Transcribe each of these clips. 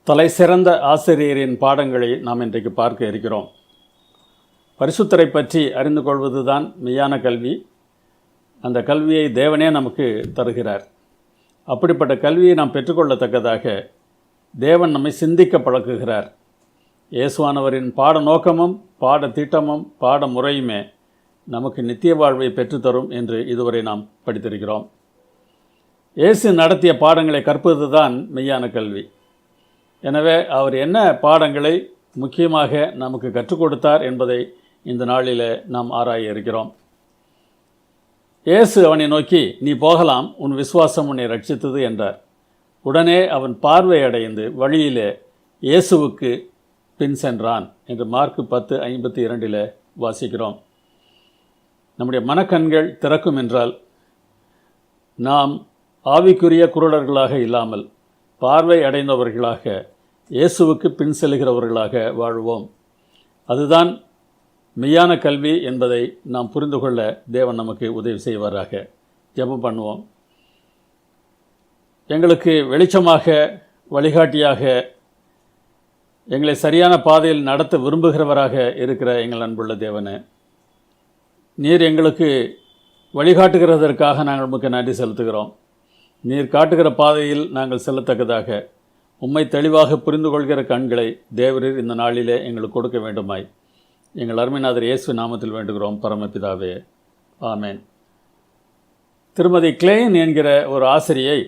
தலைசிறந்த ஆசிரியரின் பாடங்களை நாம் இன்றைக்கு பார்க்க இருக்கிறோம். பரிசுத்தரை பற்றி அறிந்து கொள்வதுதான் மெய்யான கல்வி. அந்த கல்வியை தேவனே நமக்கு தருகிறார். அப்படிப்பட்ட கல்வியை நாம் பெற்றுக்கொள்ளத்தக்கதாக தேவன் நம்மை சிந்திக்க பழக்குகிறார். இயேசுவானவரின் பாட நோக்கமும் பாட திட்டமும் பாட முறையுமே நமக்கு நித்திய வாழ்வை பெற்றுத்தரும் என்று இதுவரை நாம் படித்திருக்கிறோம். இயேசு நடத்திய பாடங்களை கற்பதுதான் மெய்யான கல்வி. எனவே அவர் என்ன பாடங்களை முக்கியமாக நமக்கு கற்றுக் கொடுத்தார் என்பதை இந்த நாளில் நாம் ஆராய இருக்கிறோம். இயேசு அவனை நோக்கி, நீ போகலாம், உன் விசுவாசம் உன்னை ரட்சித்தது என்றார். உடனே அவன் பார்வை அடைந்து வழியிலே இயேசுவுக்கு பின் சென்றான் என்று மார்க் 10:52 வாசிக்கிறோம். நம்முடைய மனக்கண்கள் திறக்கும் என்றால் நாம் ஆவிக்குரிய குருடர்களாக இல்லாமல் பார்வை அடைந்தவர்களாக இயேசுவுக்கு பின் செல்கிறவர்களாக வாழ்வோம். அதுதான் மெய்யான கல்வி என்பதை நாம் புரிந்து கொள்ள தேவன் நமக்கு உதவி செய்வாராக. ஜெபம் பண்ணுவோம். எங்களுக்கு வெளிச்சமாக வழிகாட்டியாக எங்களை சரியான பாதையில் நடத்த விரும்புகிறவராக இருக்கிற எங்கள் அன்புள்ள தேவனே, நீர் எங்களுக்கு வழிகாட்டுகிறதற்காக நாங்கள் உமக்கு நன்றி செலுத்துகிறோம். நீர் காட்டுகிற பாதையில் நாங்கள் செல்லத்தக்கதாக உம்மை தெளிவாக புரிந்து கொள்கிற கண்களை தேவரீர் இந்த நாளிலே எங்களுக்கு கொடுக்க வேண்டுமாய் எங்கள் அருமைநாதர் இயேசு நாமத்தில் வேண்டுகிறோம் பரமபிதாவே, ஆமேன். திருமதி கிளேன் என்கிற ஒரு ஆசிரியை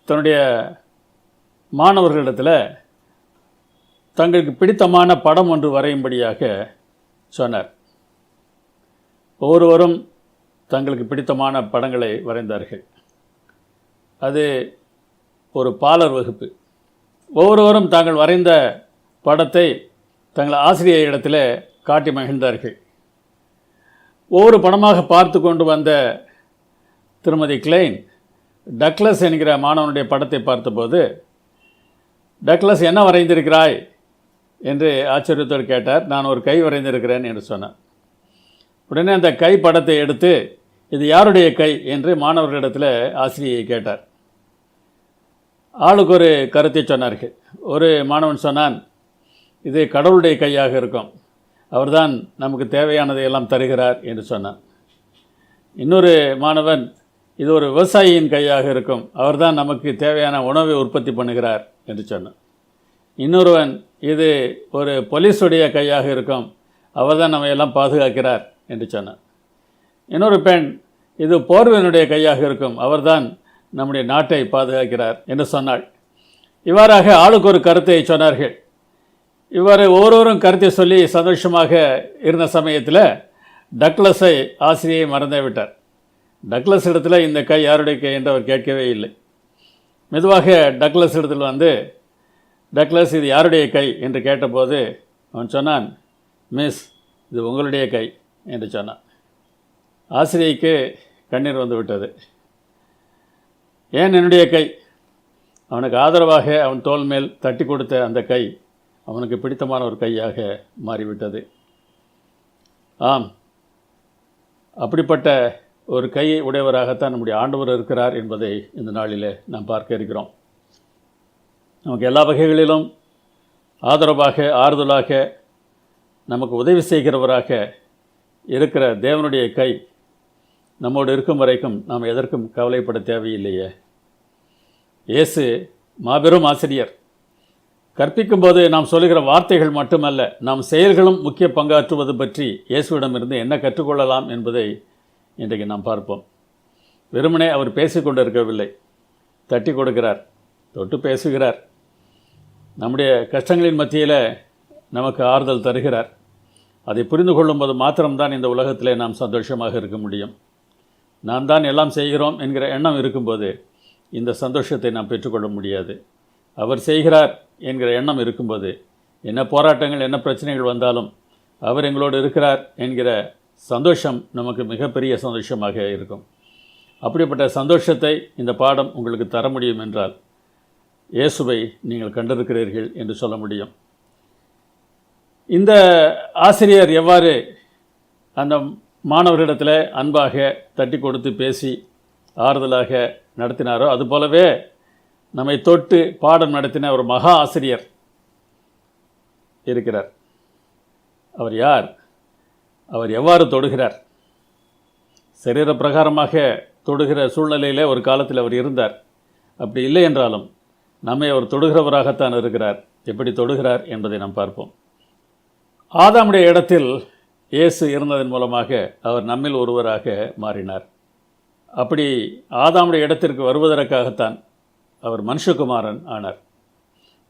தன்னுடைய மாணவர்களிடத்தில் தங்களுக்கு பிடித்தமான படம் ஒன்று வரையும்படியாக சொன்னார். ஒவ்வொருவரும் தங்களுக்கு பிடித்தமான படங்களை வரைந்தார்கள். அது ஒரு பாலர் வகுப்பு. ஒவ்வொருவரும் தாங்கள் வரைந்த படத்தை தங்கள் ஆசிரியரிடத்தில் காட்டி மகிழ்ந்தார்கள். ஒவ்வொரு படமாக பார்த்து கொண்டு வந்த திருமதி கிளைன் டக்ளஸ் என்கிற மாணவனுடைய படத்தை பார்த்தபோது, டக்ளஸ் என்ன வரைந்திருக்கிறாய் என்று ஆச்சரியத்தோடு கேட்டார். நான் ஒரு கை வரைந்திருக்கிறேன் என்று சொன்னார். உடனே அந்த கை படத்தை எடுத்து, இது யாருடைய கை என்று மாணவர்களிடத்தில் ஆசிரியை கேட்டார். ஆளுக்கு ஒரு கருத்தை சொன்னார்கள். ஒரு மாணவன் சொன்னான், இது கடவுளுடைய கையாக இருக்கும், அவர்தான் நமக்கு தேவையானதை எல்லாம் தருகிறார் என்று சொன்னான். இன்னொரு மாணவன், இது ஒரு விவசாயியின் கையாக இருக்கும், அவர்தான் நமக்கு தேவையான உணவை உற்பத்தி பண்ணுகிறார் என்று சொன்னான். இன்னொருவன், இது ஒரு போலீஸுடைய கையாக இருக்கும், அவர்தான் நம்ம எல்லாம் பாதுகாக்கிறார் என்று சொன்னான். இன்னொரு பெண், இது போர்வனுடைய கையாக இருக்கும், அவர்தான் நம்முடைய நாட்டை பாதுகாக்கிறார் என்று சொன்னாள். இவ்வாறாக ஆளுக்கு ஒரு கருத்தை சொன்னார்கள். இவ்வாறு ஒவ்வொருவரும் கருத்தை சொல்லி சந்தோஷமாக இருந்த சமயத்தில் டக்ளஸை ஆசிரியை மறந்தே விட்டார். டக்ளஸ் இடத்துல இந்த கை யாருடைய கை என்று அவர் கேட்கவே இல்லை. மெதுவாக டக்ளஸ் இடத்துல வந்து, டக்ளஸ் இது யாருடைய கை என்று கேட்டபோது அவன் சொன்னான், மிஸ், இது உங்களுடைய கை என்று சொன்னான். ஆசிரியைக்கு கண்ணீர் வந்து விட்டது. ஏன் என்னுடைய கை? அவனுக்கு ஆதரவாக அவன் தோள் மேல் தட்டி கொடுத்த அந்த கை அவனுக்கு பிடித்தமான ஒரு கையாக மாறிவிட்டது. ஆம், அப்படிப்பட்ட ஒரு கையை உடையவராகத்தான் நம்முடைய ஆண்டவர் இருக்கிறார் என்பதை இந்த நாளில் நாம் பார்க்க இருக்கிறோம். நமக்கு எல்லா வகைகளிலும் ஆதரவாக ஆறுதலாக நமக்கு உதவி செய்கிறவராக இருக்கிற தேவனுடைய கை நம்மோடு இருக்கும் வரைக்கும் நாம் எதற்கும் கவலைப்பட தேவையில்லையே. இயேசு மாபெரும் ஆசிரியர். கற்பிக்கும்போது நாம் சொல்லுகிற வார்த்தைகள் மட்டுமல்ல, நாம் செயல்களும் முக்கிய பங்காற்றுவது பற்றி இயேசுவிடமிருந்து என்ன கற்றுக்கொள்ளலாம் என்பதை இன்றைக்கு நாம் பார்ப்போம். வெறுமனே அவர் பேசிக்கொண்டு இருக்கவில்லை, தட்டி கொடுக்கிறார், தொட்டு பேசுகிறார். நம்முடைய கஷ்டங்களின் மத்தியில் நமக்கு ஆறுதல் தருகிறார். அதை புரிந்து கொள்ளும்போது மாத்திரம்தான் இந்த உலகத்திலே நாம் சந்தோஷமாக இருக்க முடியும். நாம் தான் எல்லாம் செய்கிறோம் என்கிற எண்ணம் இருக்கும்போது இந்த சந்தோஷத்தை நாம் பெற்றுக்கொள்ள முடியாது. அவர் செய்கிறார் என்கிற எண்ணம் இருக்கும்போது என்ன போராட்டங்கள் என்ன பிரச்சனைகள் வந்தாலும் அவர் எங்களோடு இருக்கிறார் என்கிற சந்தோஷம் நமக்கு மிகப்பெரிய சந்தோஷமாக இருக்கும். அப்படிப்பட்ட சந்தோஷத்தை இந்த பாடம் உங்களுக்கு தர முடியும் என்றால் இயேசுவை நீங்கள் கண்டிருக்கிறீர்கள் என்று சொல்ல முடியும். இந்த ஆசிரியர் எவ்வாறு அந்த மாணவர்களிடத்தில் அன்பாக தட்டி கொடுத்து பேசி ஆறுதலாக நடத்தினாரோ அதுபோலவே நம்மை தொட்டு பாடம் நடத்தின ஒரு மகா ஆசிரியர் இருக்கிறார். அவர் யார்? அவர் எவ்வாறு தொடுகிறார்? சரீர பிரகாரமாக தொடுகிற சூழ்நிலையிலே ஒரு காலத்தில் அவர் இருந்தார். அப்படி இல்லை என்றாலும் நம்மை அவர் தொடுகிறவராகத்தான் இருக்கிறார். எப்படி தொடுகிறார் என்பதை நாம் பார்ப்போம். ஆதாமுடைய இடத்தில் இயேசு இருந்ததன் மூலமாக அவர் நம்மில் ஒருவராக மாறினார். அப்படி ஆதாமுடைய இடத்திற்கு வருவதற்காகத்தான் அவர் மனுஷகுமாரன் ஆனார்.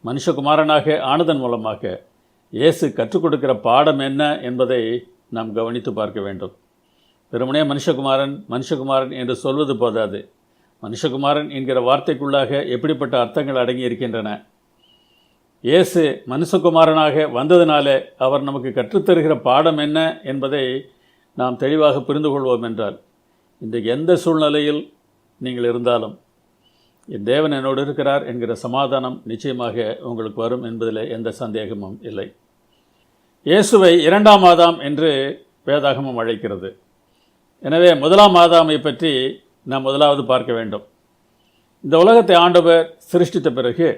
மனுஷகுமாரனாக ஆனதன் மூலமாக இயேசு கற்றுக் கொடுக்கிற பாடம் என்ன என்பதை நாம் கவனித்து பார்க்க வேண்டும். வெறுமனே மனுஷகுமாரன் என்று சொல்வது போதாது. மனுஷகுமாரன் என்கிற வார்த்தைக்குள்ளாக எப்படிப்பட்ட அர்த்தங்கள் அடங்கி இருக்கின்றன. இயேசு மனுஷகுமாரனாக வந்ததினாலே அவர் நமக்கு கற்றுத்தருகிற பாடம் என்ன என்பதை நாம் தெளிவாக புரிந்து கொள்வோம் என்றால், இன்றைக்கு எந்த சூழ்நிலையில் நீங்கள் இருந்தாலும் என் தேவன் என்னோடு இருக்கிறார் என்கிற சமாதானம் நிச்சயமாக உங்களுக்கு வரும் என்பதில் எந்த சந்தேகமும் இல்லை. இயேசுவை இரண்டாம் ஆதாம் என்று வேதாகமம் அழைக்கிறது. எனவே முதலாம் ஆதாமை பற்றி நாம் முதலாவது பார்க்க வேண்டும். இந்த உலகத்தை ஆண்டவர் சிருஷ்டித்த பிறகு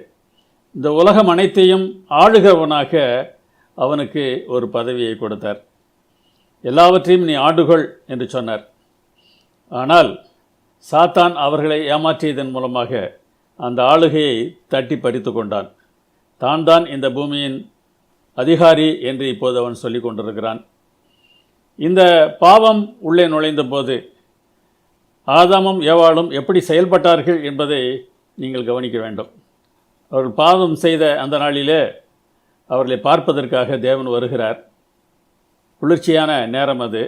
இந்த உலகம் அனைத்தையும் ஆளுகிறவனாக அவனுக்கு ஒரு பதவியை கொடுத்தார். எல்லாவற்றையும் நீ ஆண்டுகொள் என்று சொன்னார். ஆனால் சாத்தான் அவர்களை ஏமாற்றியதன் மூலமாக அந்த ஆளுகையை தட்டி பறித்து கொண்டான். தான் இந்த பூமியின் அதிகாரி என்று இப்போது அவன் சொல்லி கொண்டிருக்கிறான். இந்த பாவம் உள்ளே நுழைந்த போது ஆதாமும் ஏவாளும் எப்படி செயல்பட்டார்கள் என்பதை நீங்கள் கவனிக்க வேண்டும். அவர்கள் பாவம் செய்த அந்த நாளிலே அவர்களை பார்ப்பதற்காக தேவன் வருகிறார். குளிர்ச்சியான நேரம் அது.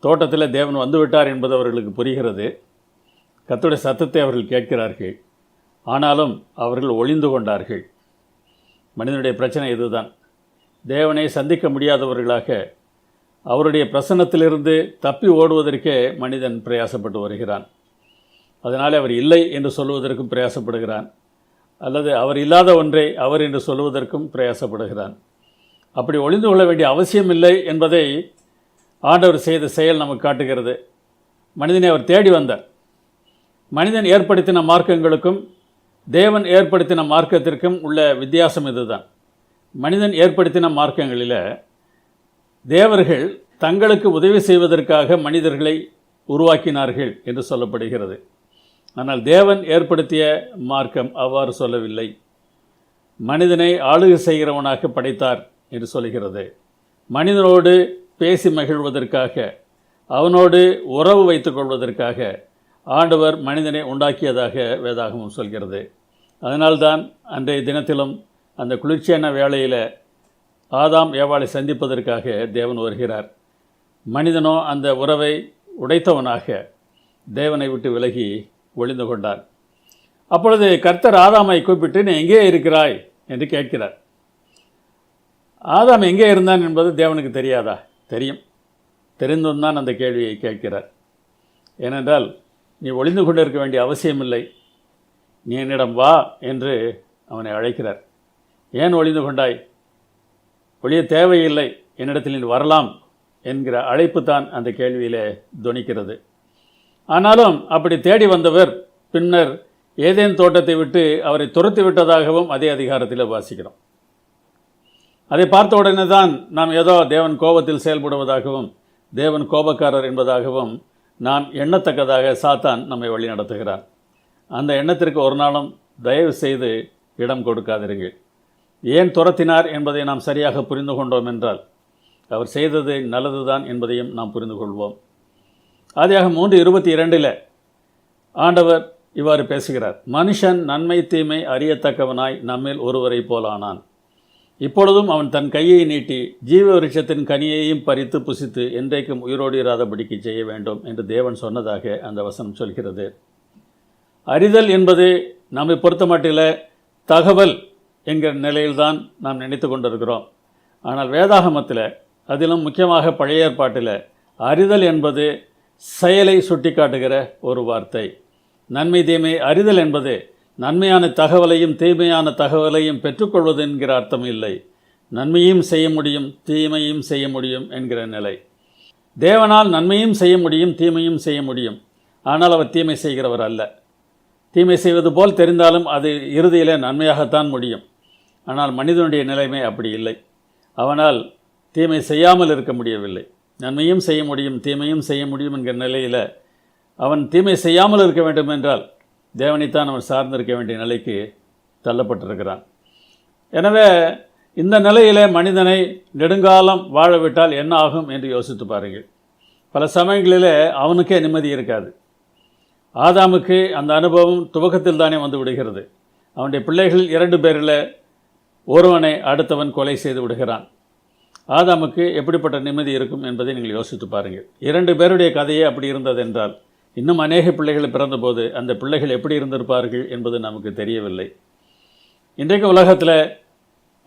தோட்டத்தில் தேவன் வந்துவிட்டார் என்பது அவர்களுக்கு புரிகிறது. கர்த்தருடைய சத்தத்தை அவர்கள் கேட்கிறார்கள். ஆனாலும் அவர்கள் ஒளிந்து கொண்டார்கள். மனிதனுடைய பிரச்சனை இதுதான். தேவனை சந்திக்க முடியாதவர்களாக அவருடைய பிரசன்னத்திலிருந்து தப்பி ஓடுவதற்கே மனிதன் பிரயாசப்பட்டு வருகிறான். அதனால் அவர் இல்லை என்று சொல்வதற்கும் பிரயாசப்படுகிறான், அல்லது அவர் இல்லாத ஒன்றை அவர் என்று சொல்வதற்கும் பிரயாசப்படுகிறான். அப்படி ஒளிந்து கொள்ள வேண்டிய அவசியமில்லை என்பதை ஆண்டவர் செய்த செயல் நமக்கு காட்டுகிறது. மனிதனை அவர் தேடி வந்தார். மனிதன் ஏற்படுத்தின மார்க்கங்களுக்கும் தேவன் ஏற்படுத்தின மார்க்கத்திற்கும் உள்ள வித்தியாசம் இதுதான். மனிதன் ஏற்படுத்தின மார்க்கங்களில் தேவர்கள் தங்களுக்கு உதவி செய்வதற்காக மனிதர்களை உருவாக்கினார்கள் என்று சொல்லப்படுகிறது. ஆனால் தேவன் ஏற்படுத்திய மார்க்கம் அவ்வாறு சொல்லவில்லை. மனிதனை ஆளுகை செய்கிறவனாக படைத்தார் என்று சொல்கிறது. மனிதனோடு பேசி மகிழ்வதற்காக, அவனோடு உறவு வைத்துக் கொள்வதற்காக ஆண்டவர் மனிதனை உண்டாக்கியதாக வேதாகமம் சொல்கிறது. அதனால்தான் அன்றைய தினத்திலும் அந்த குளிர்ச்சியான வேளையில் ஆதாம் ஏவாளை சந்திப்பதற்காக தேவன் வருகிறார். மனிதனோ அந்த உறவை உடைத்தவனாக தேவனை விட்டு விலகி ஒளிந்து கொண்டார். அப்பொழுது கர்த்தர் ஆதாமை கூப்பிட்டு, நீ எங்கே இருக்கிறாய் என்று கேட்கிறார். ஆதாம் எங்கே இருந்தான் என்பது தேவனுக்கு தெரியாதா? தெரியும். தெரிந்தும் தான் அந்த கேள்வியை கேட்கிறார். ஏனென்றால் நீ ஒளிந்து கொண்டிருக்க வேண்டிய அவசியமில்லை, நீ என்னிடம் வா என்று அவனை அழைக்கிறார். ஏன் ஒளிந்து கொண்டாய்? ஒளிய தேவையில்லை, என்னிடத்தில் நீ வரலாம் என்கிற அழைப்பு தான் அந்த கேள்வியிலே துணிக்கிறது. ஆனாலும் அப்படி தேடி வந்தவர் பின்னர் ஏதேன் தோட்டத்தை விட்டு அவரை துரத்தி விட்டதாகவும் அதே அதிகாரத்தில் வாசிக்கிறோம். அதை பார்த்த உடனே தான் நாம் ஏதோ தேவன் கோபத்தில் செயல்படுவதாகவும் தேவன் கோபக்காரர் என்பதாகவும் நாம் எண்ணத்தக்கதாக சாத்தான் நம்மை வழி நடத்துகிறான். அந்த எண்ணத்திற்கு ஒரு நாளும் தயவு செய்து இடம் கொடுக்காதிருங்கள். ஏன் துரத்தினார் என்பதை நாம் சரியாக புரிந்து கொண்டோம் என்றால் அவர் செய்தது நல்லதுதான் என்பதையும் நாம் புரிந்து கொள்வோம். ஆதியாகமம் 3:22 ஆண்டவர் இவ்வாறு பேசுகிறார். மனுஷன் நன்மை தீமை அறியத்தக்கவனாய் நம்மில் ஒருவரை போலானான். இப்பொழுதும் அவன் தன் கையை நீட்டி ஜீவ விருட்சத்தின் கனியையும் பறித்து புசித்து என்றைக்கும் உயிரோடு இராதபடிக்கு செய்ய வேண்டும் என்று தேவன் சொன்னதாக அந்த வசனம் சொல்கிறது. அறிதல் என்பது நம்மை பொறுத்தமட்டில் தகவல் என்கிற நிலையில்தான் நாம் நினைத்து கொண்டிருக்கிறோம். ஆனால் வேதாகமத்தில், அதிலும் முக்கியமாக பழைய ஏற்பாட்டில், அறிதல் என்பது செயலை சுட்டி காட்டுகிற ஒரு வார்த்தை. நன்மை தீமை அறிதல் என்பது நன்மையான தகவலையும் தீமையான தகவலையும் பெற்றுக்கொள்வது என்கிற அர்த்தம் இல்லை. நன்மையும் செய்ய முடியும், தீமையும் செய்ய முடியும் என்கிற நிலை. தேவனால் நன்மையும் செய்ய முடியும், தீமையும் செய்ய முடியும். ஆனால் அவர் தீமை செய்கிறவர் அல்ல. தீமை செய்வது போல் தெரிந்தாலும் அது இறுதியில் நன்மையாகத்தான் முடியும். ஆனால் மனிதனுடைய நிலைமை அப்படி இல்லை. அவனால் தீமை செய்யாமல் இருக்க முடியவில்லை. நன்மையும் செய்ய முடியும், தீமையும் செய்ய முடியும் என்கிற நிலையில் அவன் தீமை செய்யாமல் இருக்க வேண்டும் என்றால் தேவனைத்தான் அவன் சார்ந்திருக்க வேண்டிய நிலைக்கு தள்ளப்பட்டிருக்கிறான். எனவே இந்த நிலையில் மனிதனை நெடுங்காலம் வாழவிட்டால் என்ன ஆகும் என்று யோசித்து பாருங்கள். பல சமயங்களில் அவனுக்கே நிம்மதி இருக்காது. ஆதாமுக்கு அந்த அனுபவம் துவக்கத்தில் தானே வந்து விடுகிறது. அவனுடைய பிள்ளைகள் 2 பேரில் ஒருவனை அடுத்தவன் கொலை செய்து விடுகிறான். ஆதாமுக்கு எப்படிப்பட்ட நிம்மதி இருக்கும் என்பதை நீங்கள் யோசித்து பாருங்கள். 2 பேருடைய கதையே அப்படி இருந்ததென்றால் இன்னும் அநேக பிள்ளைகள் பிறந்தபோது அந்த பிள்ளைகள் எப்படி இருந்திருப்பார்கள் என்பது நமக்கு தெரியவில்லை. இன்றைக்கு உலகத்தில்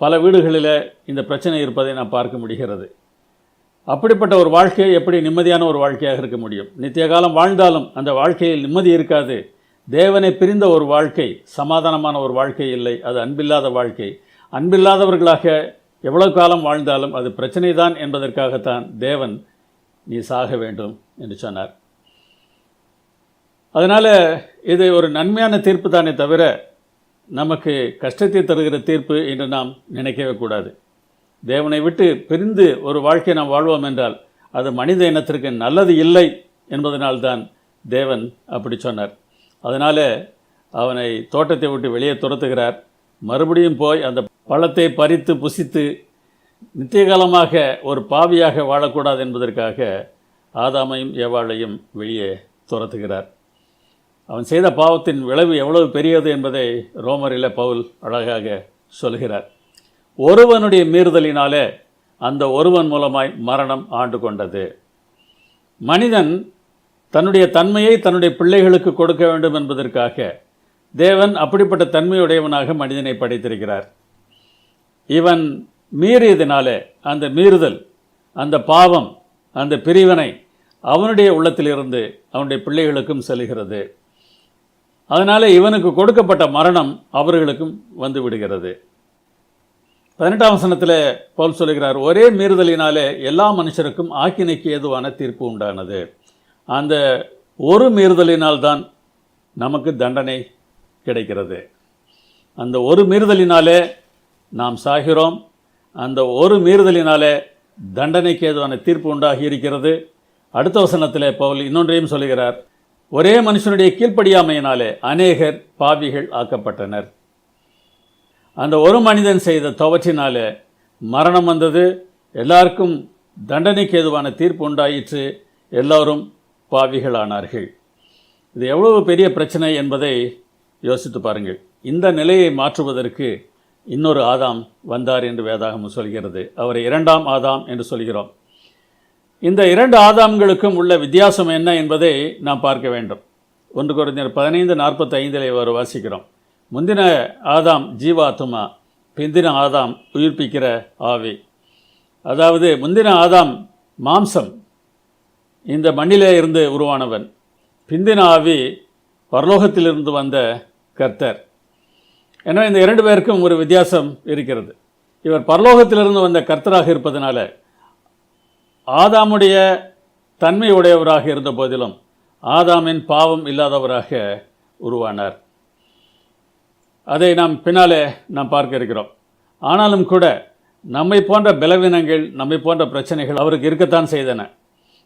பல வீடுகளில் இந்த பிரச்சனை இருப்பதை நாம் பார்க்க முடிகிறது. அப்படிப்பட்ட ஒரு வாழ்க்கை எப்படி நிம்மதியான ஒரு வாழ்க்கையாக இருக்க முடியும்? நித்திய காலம் வாழ்ந்தாலும் அந்த வாழ்க்கையில் நிம்மதி இருக்காது. தேவனை பிரிந்த ஒரு வாழ்க்கை சமாதானமான ஒரு வாழ்க்கை இல்லை, அது அன்பில்லாத வாழ்க்கை. அன்பில்லாதவர்களாக எவ்வளவு காலம் வாழ்ந்தாலும் அது பிரச்சனை தான் என்பதற்காகத்தான் தேவன் நீ சாக வேண்டும் என்று சொன்னார். அதனால் இது ஒரு நன்மையான தீர்ப்பு தானே தவிர நமக்கு கஷ்டத்தை தருகிற தீர்ப்பு என்று நாம் நினைக்கவே கூடாது. தேவனை விட்டு பிரிந்து ஒரு வாழ்க்கை நாம் வாழ்வோம் என்றால் அது மனித இனத்திற்கு நல்லது இல்லை என்பதனால்தான் தேவன் அப்படி சொன்னார். அதனால் அவனை தோட்டத்தை விட்டு வெளியே துரத்துகிறார். மறுபடியும் போய் அந்த பழத்தை பறித்து புசித்து நித்திய காலமாக ஒரு பாவியாக வாழக்கூடாது என்பதற்காக ஆதாமையும் ஏவாளையும் வெளியே துரத்துகிறார். அவன் செய்த பாவத்தின் விளைவு எவ்வளவு பெரியது என்பதை ரோமரில் பவுல் அழகாக சொல்கிறார். ஒருவனுடைய மீறுதலினாலே அந்த ஒருவன் மூலமாய் மரணம் ஆண்டு கொண்டது. மனிதன் தன்னுடைய தன்மையை தன்னுடைய பிள்ளைகளுக்கு கொடுக்க வேண்டும் என்பதற்காக தேவன் அப்படிப்பட்ட தன்மையுடையவனாக மனிதனை படைத்திருக்கிறார். இவன் மீறியதினாலே அந்த மீறுதல், அந்த பாவம், அந்த பிரிவினை அவனுடைய உள்ளத்திலிருந்து அவனுடைய பிள்ளைகளுக்கும் செல்கிறது. அதனால் இவனுக்கு கொடுக்கப்பட்ட மரணம் அவர்களுக்கும் வந்து விடுகிறது. 18ஆம் வசனத்தில் பவுல் சொல்லுகிறார், ஒரே மீறுதலினாலே எல்லா மனுஷருக்கும் ஆக்கினைக்கு ஏதுவான தீர்ப்பு உண்டானது. அந்த ஒரு மீறுதலினால்தான் நமக்கு தண்டனை கிடைக்கிறது. அந்த ஒரு மீறுதலினாலே நாம் சாகிறோம். அந்த ஒரு மீறுதலினாலே தண்டனைக்கு ஏதுவான தீர்ப்பு உண்டாகி இருக்கிறது. அடுத்த வசனத்தில் பவுல் இன்னொன்றையும் சொல்லுகிறார், ஒரே மனுஷனுடைய கீழ்ப்படியாமையினாலே அநேகர் பாவிகள் ஆக்கப்பட்டனர். அந்த ஒரு மனிதன் செய்த தவற்றினாலே மரணம் வந்தது. எல்லாருக்கும் தண்டனைக்கு ஏதுவான தீர்ப்பு உண்டாயிற்று. எல்லோரும் பாவிகளானார்கள். இது எவ்வளவு பெரிய பிரச்சனை என்பதை யோசித்து பாருங்கள். இந்த நிலையை மாற்றுவதற்கு இன்னொரு ஆதாம் வந்தார் என்று வேதாகமம் சொல்கிறது. அவரை 2ஆம் ஆதாம் என்று சொல்கிறோம். இந்த 2 ஆதாம்களுக்கும் உள்ள வித்தியாசம் என்ன என்பதை நாம் பார்க்க வேண்டும். 1 கொரிந்தியர் 15:45 வாசிக்கிறோம். முந்தின ஆதாம் ஜீவாத்மா, பிந்தின ஆதாம் உயிர்ப்பிக்கிற ஆவி. அதாவது முந்தின ஆதாம் மாம்சம், இந்த மண்ணிலே இருந்து உருவானவன். பிந்தின ஆவி பரலோகத்திலிருந்து வந்த கர்த்தர். எனவே இந்த 2 பேருக்கும் ஒரு வித்தியாசம் இருக்கிறது. இவர் பரலோகத்திலிருந்து வந்த கர்த்தராக இருப்பதனால ஆதாமுடைய தன்மை உடையவராக இருந்த போதிலும் ஆதாமின் பாவம் இல்லாதவராக உருவானார். அதை நாம் பின்னாலே நாம் பார்க்க இருக்கிறோம். ஆனாலும் கூட நம்மை போன்ற பலவீனங்கள், நம்மை போன்ற பிரச்சனைகள் அவருக்கு இருக்கத்தான் செய்தன.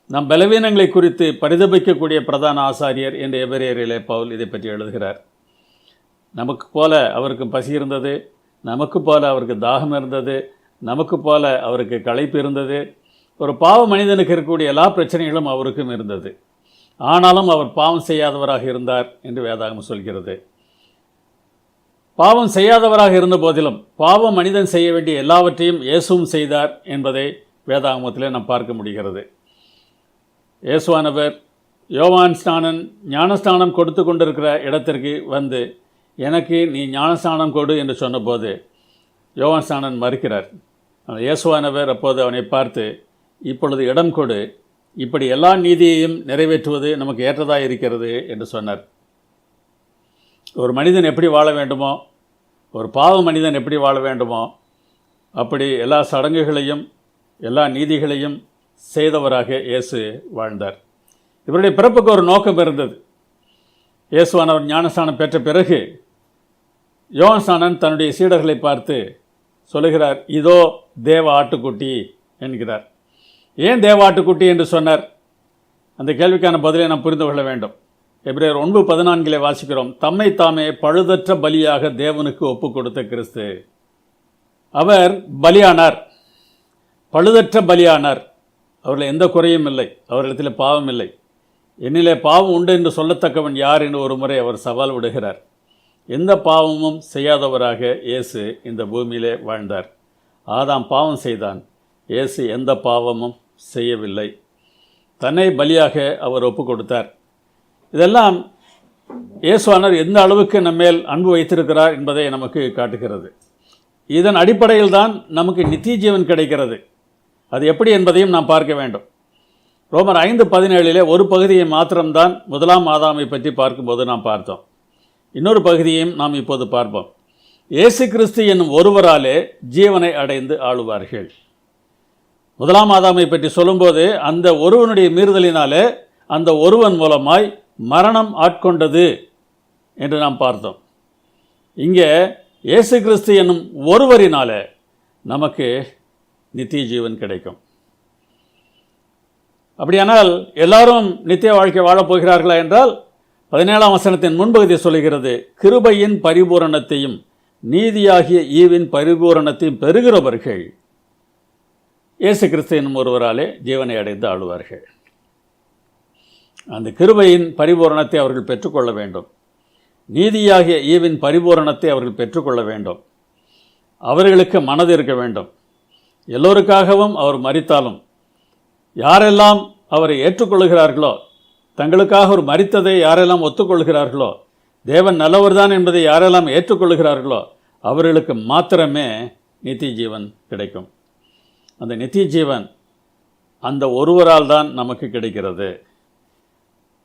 நம் பலவீனங்களை குறித்து பரிதபிக்கக்கூடிய பிரதான ஆசாரியர் என்ற எபிரேயரிலே பவுல் இதை பற்றி எழுதுகிறார். நமக்கு போல அவருக்கு பசி இருந்தது, நமக்கு போல அவருக்கு தாகம் இருந்தது, நமக்கு போல அவருக்கு களைப்பு இருந்தது. ஒரு பாவ மனிதனுக்கு இருக்கக்கூடிய எல்லா பிரச்சனைகளும் அவருக்கும் இருந்தது. ஆனாலும் அவர் பாவம் செய்யாதவராக இருந்தார் என்று வேதாகமம் சொல்கிறது. பாவம் செய்யாதவராக இருந்த போதிலும் பாவம் மனிதன் செய்ய வேண்டிய எல்லாவற்றையும் இயேசுவும் செய்தார் என்பதை வேதாகமத்திலே நாம் பார்க்க முடிகிறது. இயேசுவானவர் யோவான் ஸ்நானன் ஞானஸ்நானம் கொடுத்து கொண்டிருக்கிற இடத்திற்கு வந்து, எனக்கு நீ ஞானஸ்நானம் கொடு என்று சொன்னபோது யோவான் ஸ்நானன் மறுக்கிறார். இயேசுவானவர் அப்போது அவனை பார்த்து, இப்பொழுது இடம் கொடு, இப்படி எல்லா நீதியையும் நிறைவேற்றுவது நமக்கு ஏற்றதாக இருக்கிறது என்று சொன்னார். ஒரு மனிதன் எப்படி வாழ வேண்டுமோ, ஒரு பாவ மனிதன் எப்படி வாழ வேண்டுமோ, அப்படி எல்லா சடங்குகளையும் எல்லா நீதிகளையும் செய்தவராக இயேசு வாழ்ந்தார். இவருடைய பிறப்புக்கு ஒரு நோக்கம் இருந்தது. இயேசுவானவர் ஞானஸ்நானம் பெற்ற பிறகு யோவான் தன்னுடைய சீடர்களை பார்த்து சொல்லுகிறார், இதோ தேவ ஆட்டுக்குட்டி என்கிறார். ஏன் தேவ ஆட்டுக்குட்டி என்று சொன்னார்? அந்த கேள்விக்கான பதிலை நாம் புரிந்து கொள்ள வேண்டும். எபிரேயர் 9:14 வாசிக்கிறோம், தம்மை தாமே பழுதற்ற பலியாக தேவனுக்கு ஒப்பு கொடுத்த கிறிஸ்து. அவர் பலியானார், பழுதற்ற பலியானார். அவர்கள் எந்த குறையும் இல்லை, அவர்களிடத்தில் பாவம் இல்லை. என்னிலே பாவம் உண்டு என்று சொல்லத்தக்கவன் யார் என்று ஒரு முறை அவர் சவால் விடுகிறார். எந்த பாவமும் செய்யாதவராக இயேசு இந்த பூமியிலே வாழ்ந்தார். ஆதாம் பாவம் செய்தான், இயேசு எந்த பாவமும் செய்யவில்லை. தன்னை பலியாக அவர் ஒப்பு கொடுத்தார். இதெல்லாம் இயேசுவானவர் எந்த அளவுக்கு நம்மேல் அன்பு வைத்திருக்கிறார் என்பதை நமக்கு காட்டுகிறது. இதன் அடிப்படையில் தான் நமக்கு நித்திய ஜீவன் கிடைக்கிறது. அது எப்படி என்பதையும் நாம் பார்க்க வேண்டும். ரோமர் 5:17 ஒரு பகுதியை மாத்திரம்தான் முதலாம் ஆதாமை பற்றி பார்க்கும்போது நாம் பார்த்தோம். இன்னொரு பகுதியையும் நாம் இப்போது பார்ப்போம். இயேசு கிறிஸ்து என்னும் ஒருவராலே ஜீவனை அடைந்து ஆளுவார்கள். முதலாம் ஆதாமை பற்றி சொல்லும்போது அந்த ஒருவனுடைய மீறுதலினாலே அந்த ஒருவன் மூலமாய் மரணம் ஆட்கொண்டது என்று நாம் பார்த்தோம். இங்கே இயேசு கிறிஸ்து என்னும் ஒருவரினால நமக்கு நித்திய ஜீவன் கிடைக்கும். அப்படியானால் எல்லாரும் நித்திய வாழ்க்கை வாழப் போகிறார்களா என்றால் 17ஆம் வசனத்தின் முன்பகுதி சொல்கிறது, கிருபையின் பரிபூரணத்தையும் நீதியாகிய ஈவின் பரிபூரணத்தையும் பெறுகிறவர்கள் இயேசு கிறிஸ்து என்னும் ஒருவராலே ஜீவனை அடைந்து ஆளுவார்கள். அந்த கிருபையின் பரிபூரணத்தை அவர்கள் பெற்றுக்கொள்ள வேண்டும். நீதியாகிய ஈவின் பரிபூரணத்தை அவர்கள் பெற்றுக்கொள்ள வேண்டும். அவர்களுக்கு மனது இருக்க வேண்டும். எல்லோருக்காகவும் அவர் மரித்தாலும் யாரெல்லாம் அவரை ஏற்றுக்கொள்கிறார்களோ, தங்களுக்காக அவர் மரித்ததை யாரெல்லாம் ஒத்துக்கொள்கிறார்களோ, தேவன் நல்லவர்தான் என்பதை யாரெல்லாம் ஏற்றுக்கொள்கிறார்களோ அவர்களுக்கு மாத்திரமே நித்திய ஜீவன் கிடைக்கும். அந்த நித்திய ஜீவன் அந்த ஒருவரால் தான் நமக்கு கிடைக்கிறது.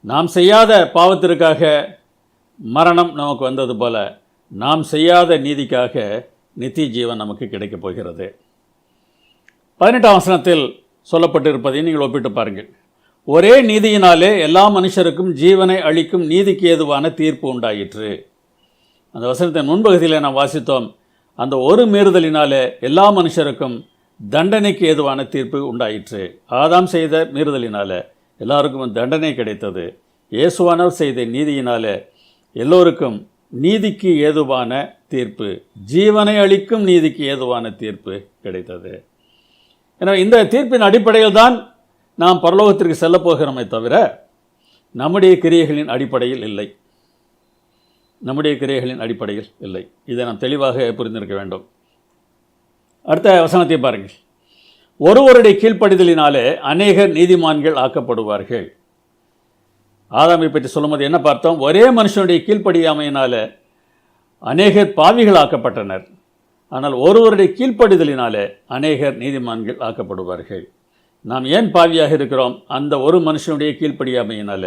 நாம் செய்யாத பாவத்திற்காக மரணம் நமக்கு வந்தது போல நாம் செய்யாத நீதிக்காக நித்திய ஜீவன் நமக்கு கிடைக்கப் போகிறது. 18ஆம் வசனத்தில் சொல்லப்பட்டிருப்பதை நீங்கள் ஒப்பிட்டு பாருங்கள். ஒரே நீதியினாலே எல்லா மனுஷருக்கும் ஜீவனை அளிக்கும் நீதிக்கு ஏதுவான தீர்ப்பு உண்டாயிற்று. அந்த வசனத்தின் முன்பகுதியில் நாம் வாசித்தோம், அந்த ஒரு மீறுதலினாலே எல்லா மனுஷருக்கும் தண்டனைக்கு ஏதுவான தீர்ப்பு உண்டாயிற்று. ஆதாம் செய்த மீறுதலினாலே எல்லாருக்கும் தண்டனை கிடைத்தது. இயேசுவானவர் செய்த நீதியினாலே எல்லோருக்கும் நீதிக்கு ஏதுவான தீர்ப்பு, ஜீவனை அளிக்கும் நீதிக்கு ஏதுவான தீர்ப்பு கிடைத்தது. எனவே இந்த தீர்ப்பின் அடிப்படையில் தான் நாம் பரலோகத்திற்கு செல்லப் போகிறோமே தவிர நம்முடைய கிரியைகளின் அடிப்படையில் இல்லை. நம்முடைய கிரியைகளின் அடிப்படையில் இல்லை. இதை நாம் தெளிவாக புரிந்திருக்க வேண்டும். அடுத்த வசனத்தை பாருங்கள். ஒருவருடைய கீழ்ப்படிதலினாலே அநேகர் நீதிமான்கள் ஆக்கப்படுவார்கள். ஆதாமை பற்றி சொல்லும்போது என்ன பார்த்தோம்? ஒரே மனுஷனுடைய கீழ்ப்படியாமையினால அநேகர் பாவிகள் ஆக்கப்பட்டனர். ஆனால் ஒருவருடைய கீழ்ப்படிதலினாலே அநேகர் நீதிமான்கள் ஆக்கப்படுவார்கள். நாம் ஏன் பாவியாக இருக்கிறோம்? அந்த ஒரு மனுஷனுடைய கீழ்ப்படியாமையினால.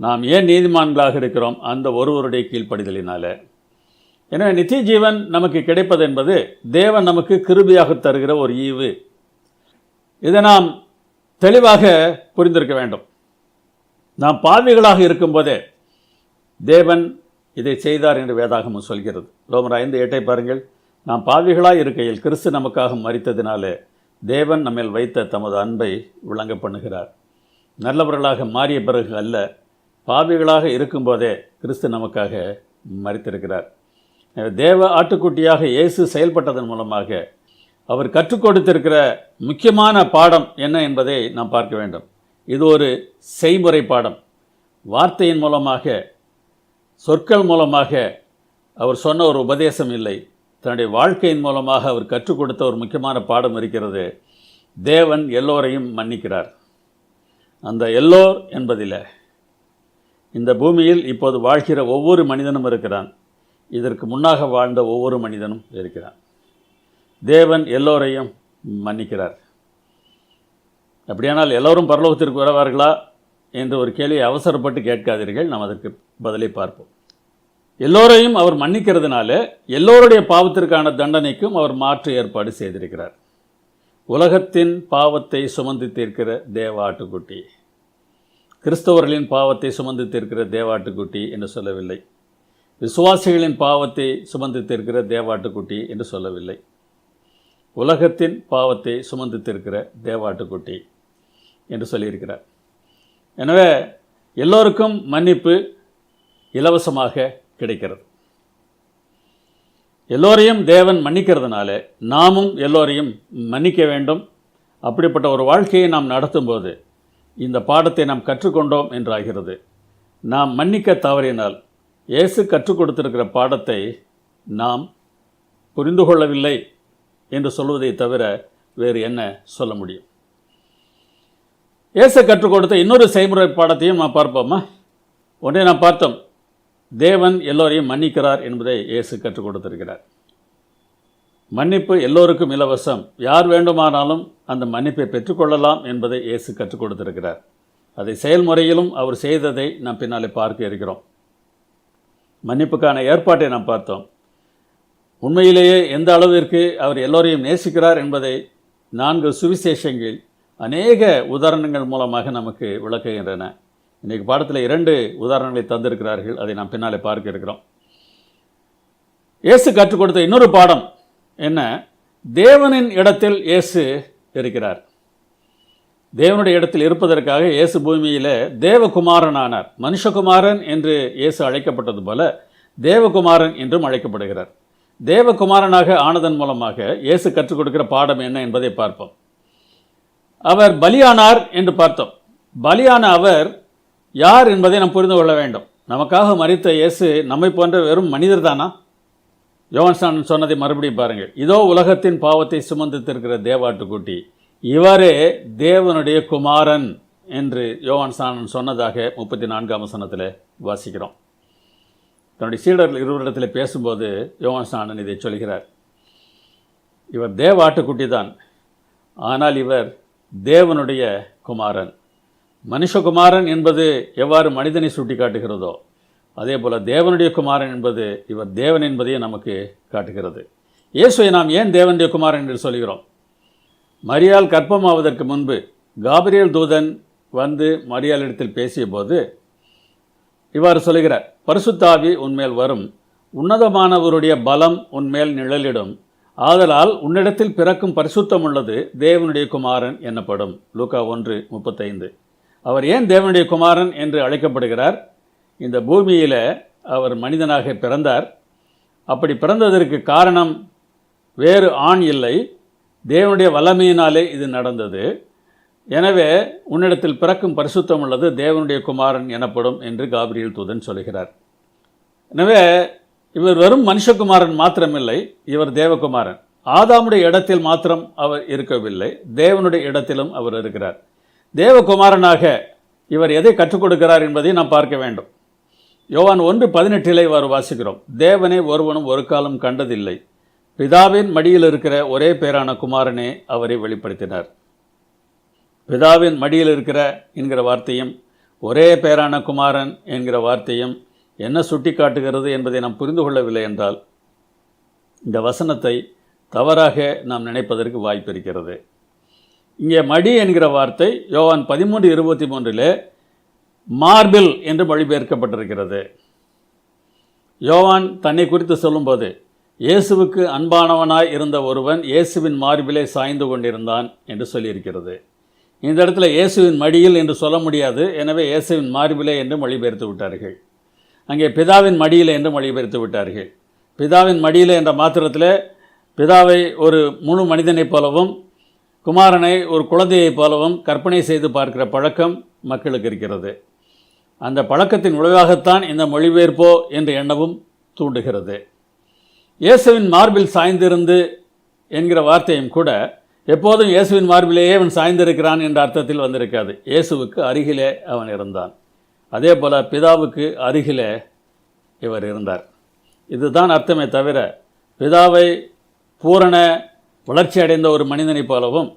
நாம் ஏன் நீதிமான்களாக இருக்கிறோம்? அந்த ஒருவருடைய கீழ்ப்படிதலினால. எனவே நித்திய ஜீவன் நமக்கு கிடைப்பது என்பது தேவன் நமக்கு கிருபையாக தருகிற ஒரு ஈவு. இதை நாம் தெளிவாக புரிந்திருக்க வேண்டும். நாம் பாவிகளாக இருக்கும்போதே தேவன் இதை செய்தார் என்று வேதாகமம் சொல்கிறது. ரோமர் 5:8 பாருங்கள். நாம் பாவிகளாக இருக்கையில் கிறிஸ்து நமக்காக மரித்ததினாலே தேவன் நம்மேல் வைத்த தமது அன்பை விளங்க பண்ணுகிறார். நல்லவர்களாக மாறிய பிறகு அல்ல, பாவிகளாக இருக்கும்போதே கிறிஸ்து நமக்காக மரித்திருக்கிறார். தேவ ஆட்டுக்குட்டியாக இயேசு செயல்பட்டதன் மூலமாக அவர் கற்றுக் கொடுத்திருக்கிற முக்கியமான பாடம் என்ன என்பதை நாம் பார்க்க வேண்டும். இது ஒரு செய்முறை பாடம். வார்த்தையின் மூலமாக, சொற்கள் மூலமாக அவர் சொன்ன ஒரு உபதேசம் இல்லை. தன்னுடைய வாழ்க்கையின் மூலமாக அவர் கற்றுக் கொடுத்த ஒரு முக்கியமான பாடம் இருக்கிறது. தேவன் எல்லோரையும் மன்னிக்கிறார். அந்த எல்லோர் என்பதில் இந்த பூமியில் இப்போது வாழ்கிற ஒவ்வொரு மனிதனும் இருக்கிறான். இதற்கு முன்னாக வாழ்ந்த ஒவ்வொரு மனிதனும் இருக்கிறான். தேவன் எல்லோரையும் மன்னிக்கிறார். அப்படியானால் எல்லோரும் பரலோகத்திற்கு வருவார்களா என்று ஒரு கேள்வியை அவசரப்பட்டு கேட்காதீர்கள். நாம் அதற்கு பதிலை பார்ப்போம். எல்லோரையும் அவர் மன்னிக்கிறதுனால எல்லோருடைய பாவத்திற்கான தண்டனைக்கும் அவர் மாற்று ஏற்பாடு செய்திருக்கிறார். உலகத்தின் பாவத்தை சுமந்து தீர்க்கிற தேவ ஆட்டுக்குட்டி. கிறிஸ்தவர்களின் பாவத்தை சுமந்து தீர்க்கிற தேவாட்டுக்குட்டி என்று சொல்லவில்லை. விசுவாசிகளின் பாவத்தை சுமந்து தீர்க்கிற தேவாட்டுக்குட்டி என்று சொல்லவில்லை. உலகத்தின் பாவத்தை சுமந்து தீர்க்கிற தேவாட்டுக்குட்டி என்று சொல்லியிருக்கிறார். எனவே எல்லோருக்கும் மன்னிப்பு இலவசமாக கிடைக்கிறது. எல்லோரையும் தேவன் மன்னிக்கிறதுனால நாமும் எல்லோரையும் மன்னிக்க வேண்டும். அப்படிப்பட்ட ஒரு வாழ்க்கையை நாம் நடத்தும்போது இந்த பாடத்தை நாம் கற்றுக்கொண்டோம் என்றாகிறது. நாம் மன்னிக்க தவறினால் இயேசு கற்றுக் கொடுத்திருக்கிற பாடத்தை நாம் புரிந்து கொள்ளவில்லை என்று சொல்வதை தவிர வேறு என்ன சொல்ல முடியும்? இயேசு கற்றுக் கொடுத்த இன்னொரு செய்முறை பாடத்தையும் நாம் பார்ப்போமா? ஒன்றே நாம் பார்த்தோம், தேவன் எல்லோரையும் மன்னிக்கிறார் என்பதை இயேசு கற்றுக் கொடுத்திருக்கிறார். மன்னிப்பு எல்லோருக்கும் இலவசம், யார் வேண்டுமானாலும் அந்த மன்னிப்பை பெற்றுக்கொள்ளலாம் என்பதை இயேசு கற்றுக் கொடுத்திருக்கிறார். அதை செயல்முறையிலும் அவர் செய்ததை நாம் பின்னாலே பார்க்க இருக்கிறோம். மன்னிப்புக்கான ஏற்பாட்டை நாம் பார்த்தோம். உண்மையிலேயே எந்த அளவிற்கு அவர் எல்லோரையும் நேசிக்கிறார் என்பதை 4 சுவிசேஷங்கள் அநேக உதாரணங்கள் மூலமாக நமக்கு விளக்குகின்றன. இன்றைக்கு பாடத்தில் 2 உதாரணங்களை தந்திருக்கிறார்கள். அதை நாம் பின்னாலே பார்க்க இருக்கிறோம். இயேசு கற்றுக் கொடுத்த இன்னொரு பாடம் என்ன? தேவனின் இடத்தில் இயேசு இருக்கிறார். தேவனுடைய இடத்தில் இருப்பதற்காக இயேசு பூமியில் தேவகுமாரனானார். மனுஷகுமாரன் என்று இயேசு அழைக்கப்பட்டது போல தேவகுமாரன் என்றும் அழைக்கப்படுகிறார். தேவகுமாரனாக ஆனதன் மூலமாக இயேசு கற்றுக் கொடுக்கிற பாடம் என்ன என்பதை பார்ப்போம். அவர் பலியானார் என்று பார்த்தோம். பலியான அவர் யார் என்பதை நாம் புரிந்து கொள்ள வேண்டும். நமக்காக மரித்த இயேசு நம்மை போன்ற வெறும் மனிதர் தானா? யோவான் சொன்னதை மறுபடியும் பாருங்கள். இதோ உலகத்தின் பாவத்தை சுமந்து தீர்க்கிற தேவாட்டுக்குட்டி, இவரே தேவனுடைய குமாரன் என்று யோவான் சொன்னதாக 34ஆம் வசனத்தில் வாசிக்கிறோம். தன்னுடைய சீடர்கள் இருவரிடத்தில் பேசும்போது யோவான் இதை சொல்கிறார். இவர் தேவாட்டுக்குட்டி தான், ஆனால் இவர் தேவனுடைய குமாரன். மனுஷகுமாரன் என்பது எவ்வாறு மனிதனை சுட்டி காட்டுகிறதோ அதே போல் தேவனுடைய குமாரன் என்பது இவர் தேவன் என்பதையே நமக்கு காட்டுகிறது. இயேசுவை நாம் ஏன் தேவனுடைய குமாரன் என்று சொல்கிறோம்? மரியாள் கர்ப்பமாவதற்கு முன்பு காபிரியேல் தூதன் வந்து மரியாளிடத்தில் பேசிய போது இவ்வாறு சொல்கிறார், பரிசுத்த ஆவி உன்மேல் வரும், உன்னதமானவருடைய பலம் உன்மேல் நிழலிடும், ஆதலால் உன்னிடத்தில் பிறக்கும் பரிசுத்தம் உள்ளது தேவனுடைய குமாரன் எனப்படும். லூக்கா 1:35. அவர் ஏன் தேவனுடைய குமாரன் என்று அழைக்கப்படுகிறார்? இந்த பூமியில் அவர் மனிதனாக பிறந்தார். அப்படி பிறந்ததற்கு காரணம் வேறு ஆண் இல்லை, தேவனுடைய வல்லமையினாலே இது நடந்தது. எனவே உன்னிடத்தில் பிறக்கும் பரிசுத்தம் உள்ளது தேவனுடைய குமாரன் எனப்படும் என்று காபிரியேல் தூதன் சொல்கிறார். எனவே இவர் வெறும் மனுஷகுமாரன் மாத்திரமில்லை, இவர் தேவகுமாரன். ஆதாமுடைய இடத்தில் மாத்திரம் அவர் இருக்கவில்லை, தேவனுடைய இடத்திலும் அவர் இருக்கிறார். தேவகுமாரனாக இவர் எதை கற்றுக் கொடுக்கிறார் என்பதை நாம் பார்க்க வேண்டும். யோவான் 1:18 இவ்வாறு வாசிக்கிறோம், தேவனை ஒருவனும் ஒரு காலம் கண்டதில்லை, பிதாவின் மடியில் இருக்கிற ஒரே பேரான குமாரனே அவரை வெளிப்படுத்தினார். பிதாவின் மடியில் இருக்கிற என்கிற வார்த்தையும் ஒரே பேரான குமாரன் என்கிற வார்த்தையும் என்ன சுட்டி காட்டுகிறது என்பதை நாம் புரிந்து கொள்ளவில்லை என்றால் இந்த வசனத்தை தவறாக நாம் நினைப்பதற்கு வாய்ப்பு இருக்கிறது. இங்கே மடி என்கிற வார்த்தை யோவான் 13:23 மார்பில் என்று மொழிபெயர்க்கப்பட்டிருக்கிறது. யோவான் தன்னை குறித்து சொல்லும்போது இயேசுவுக்கு அன்பானவனாய் இருந்த ஒருவன் இயேசுவின் மார்பிலே சாய்ந்து கொண்டிருந்தான் என்று சொல்லியிருக்கிறது. இந்த இடத்துல இயேசுவின் மடியில் என்று சொல்ல முடியாது, எனவே இயேசுவின் மார்பிலே என்று மொழிபெயர்த்து விட்டார்கள். அங்கே பிதாவின் மடியில் என்று மொழிபெயர்த்து விட்டார்கள். பிதாவின் மடியில் என்ற மாத்திரத்தில் பிதாவை ஒரு முழு மனிதனைப் போலவும் குமாரனை ஒரு குழந்தையைப் போலவும் கற்பனை செய்து பார்க்கிற பழக்கம் மக்களுக்கு இருக்கிறது. அந்த பழக்கத்தின் விளைவாகத்தான் இந்த மொழிபெயர்ப்போ என்ற எண்ணமும் தூண்டுகிறது. இயேசுவின் மார்பில் சாய்ந்திருந்து என்கிற வார்த்தையும் கூட எப்போதும் இயேசுவின் மார்பிலேயே அவன் சாய்ந்திருக்கிறான் என்ற அர்த்தத்தில் வந்திருக்காது. இயேசுவுக்கு அருகிலே அவன் இருந்தான். அதே போல் பிதாவுக்கு அருகிலே இவர் இருந்தார். இதுதான் அர்த்தமே தவிர பிதாவை பூரண வளர்ச்சி அடைந்த ஒரு மனிதனைப் போலவும்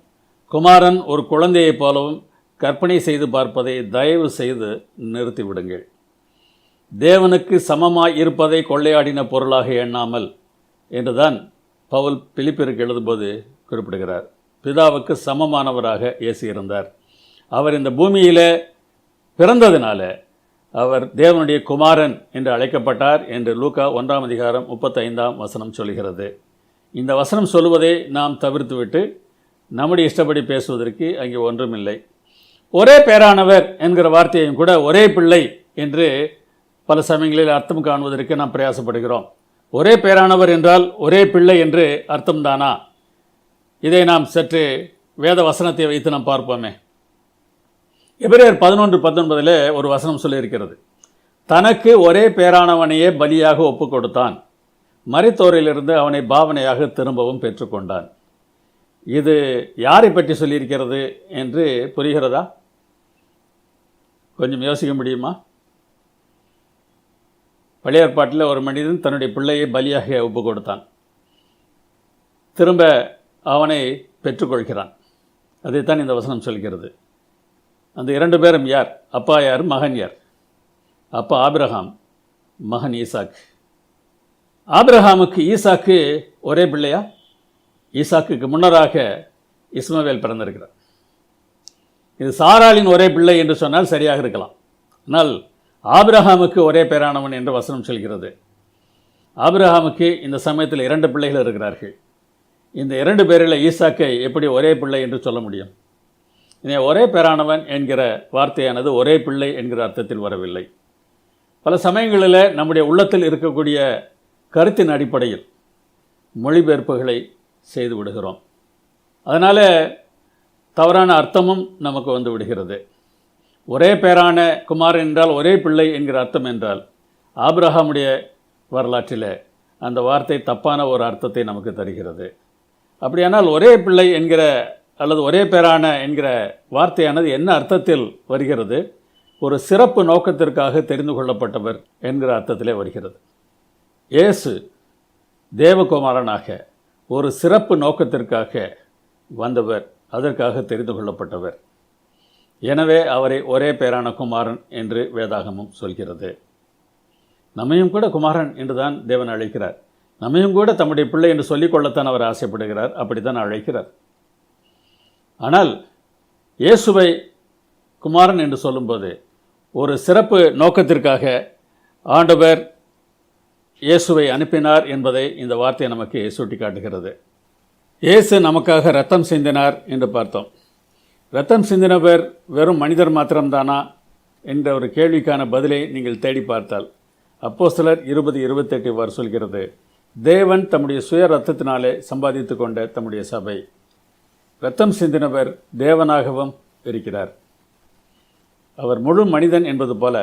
குமாரன் ஒரு குழந்தையைப் போலவும் கற்பனை செய்து பார்ப்பதை தயவு செய்து நிறுத்திவிடுங்கள். தேவனுக்கு சமமாய் இருப்பதை கொள்ளையாடின பொருளாக எண்ணாமல் என்றுதான் பவுல் பிலிப்பியருக்கு எழுதும்போது குறிப்பிடுகிறார். பிதாவுக்கு சமமானவராக இயேசு இருந்தார். அவர் இந்த பூமியில் பிறந்ததினால அவர் தேவனுடைய குமாரன் என்று அழைக்கப்பட்டார் என்று லூக்கா 1:35 சொல்கிறது. இந்த வசனம் சொல்வதை நாம் தவிர்த்துவிட்டு நம்முடைய இஷ்டப்படி பேசுவதற்கு அங்கே ஒன்றுமில்லை. ஒரே பேரானவர் என்கிற வார்த்தையும் கூட ஒரே பிள்ளை என்று பல சமயங்களில் அர்த்தம் காணுவதற்கு நாம் பிரயாசப்படுகிறோம். ஒரே பேரானவர் என்றால் ஒரே பிள்ளை என்று அர்த்தம்தானா? இதை நாம் சற்று வேத வசனத்தை வைத்து நாம் பார்ப்போமே. எபிரேயர் 11:19 ஒரு வசனம் சொல்லியிருக்கிறது. தனக்கு ஒரே பேரானவனையே பலியாக ஒப்பு கொடுத்தான், மரித்தோரிலிருந்து அவனை பாவனையாக திரும்பவும் பெற்றுக்கொண்டான். இது யாரை பற்றி சொல்லியிருக்கிறது என்று புரிகிறதா? கொஞ்சம் யோசிக்க முடியுமா? பழைய ஏற்பாட்டில் ஒரு மனிதன் தன்னுடைய பிள்ளையை பலியாக ஒப்பு கொடுத்தான், திரும்ப அவனை பெற்றுக்கொள்கிறான். அதைத்தான் இந்த வசனம் சொல்கிறது. அந்த 2 பேரும் யார்? அப்பா யார், மகன் யார்? அப்பா ஆபிரகாம், மகன் ஈசாக். ஆபிரகாமுக்கு ஈசாக்கு ஒரே பிள்ளையா? ஈசாக்குக்கு முன்னராக இஸ்மவேல் பிறந்திருக்கிறார். இது சாராளின் ஒரே பிள்ளை என்று சொன்னால் சரியாக இருக்கலாம். ஆனால் ஆபிரகாமுக்கு ஒரே பேரானவன் என்று வசனம் சொல்கிறது. ஆபிரகாமுக்கு இந்த சமயத்தில் 2 பிள்ளைகள் இருக்கிறார்கள். இந்த 2 பேரில் ஈசாக்கை எப்படி ஒரே பிள்ளை என்று சொல்ல முடியும்? இதை ஒரே பேரானவன் என்கிற வார்த்தையானது ஒரே பிள்ளை என்கிற அர்த்தத்தில் வரவில்லை. பல சமயங்களில் நம்முடைய உள்ளத்தில் இருக்கக்கூடிய கருத்தின் அடிப்படையில் மொழிபெயர்ப்புகளை செய்து விடுகிறோம். அதனால் தவறான அர்த்தமும் நமக்கு வந்து விடுகிறது. ஒரே பேரான குமாரன் என்றால் ஒரே பிள்ளை என்கிற அர்த்தம் என்றால் ஆபிரகாமுடைய வரலாற்றில் அந்த வார்த்தை தப்பான ஒரு அர்த்தத்தை நமக்கு தருகிறது. அப்படியானால் ஒரே பிள்ளை என்கிற அல்லது ஒரே பேரான என்கிற வார்த்தையானது என்ன அர்த்தத்தில் வருகிறது? ஒரு சிறப்பு நோக்கத்திற்காக தெரிந்து கொள்ளப்பட்டவர் என்கிற அர்த்தத்திலே வருகிறது. இயேசு தேவகுமாரனாக ஒரு சிறப்பு நோக்கத்திற்காக வந்தவர், அதற்காக தெரிந்து கொள்ளப்பட்டவர். எனவே அவரை ஒரே பேரான குமாரன் என்று வேதாகமம் சொல்கிறது. நம்மையும் கூட குமாரன் என்று தான் தேவன் அழைக்கிறார். நம்மையும் கூட தம்முடைய பிள்ளை என்று சொல்லிக்கொள்ளத்தான் அவர் ஆசைப்படுகிறார், அப்படித்தான் அழைக்கிறார். ஆனால் இயேசுவை குமாரன் என்று சொல்லும்போது ஒரு சிறப்பு நோக்கத்திற்காக ஆண்டவர் இயேசுவை அனுப்பினார் என்பதை இந்த வார்த்தை நமக்கு சுட்டி காட்டுகிறது. இயேசு நமக்காக இரத்தம் சிந்தினார் என்று பார்த்தோம். இரத்தம் சிந்தினவர் வெறும் மனிதர் மாத்திரம்தானா என்ற ஒரு கேள்விக்கான பதிலை நீங்கள் தேடி பார்த்தால் அப்போஸ்தலர் 20:28 சொல்கிறது, தேவன் தம்முடைய சுய இரத்தத்தினாலே சம்பாதித்து கொண்ட தம்முடைய சபை. இரத்தம் சிந்தினவர் தேவனாகவும் இருக்கிறார். அவர் முழு மனிதன் என்பது போல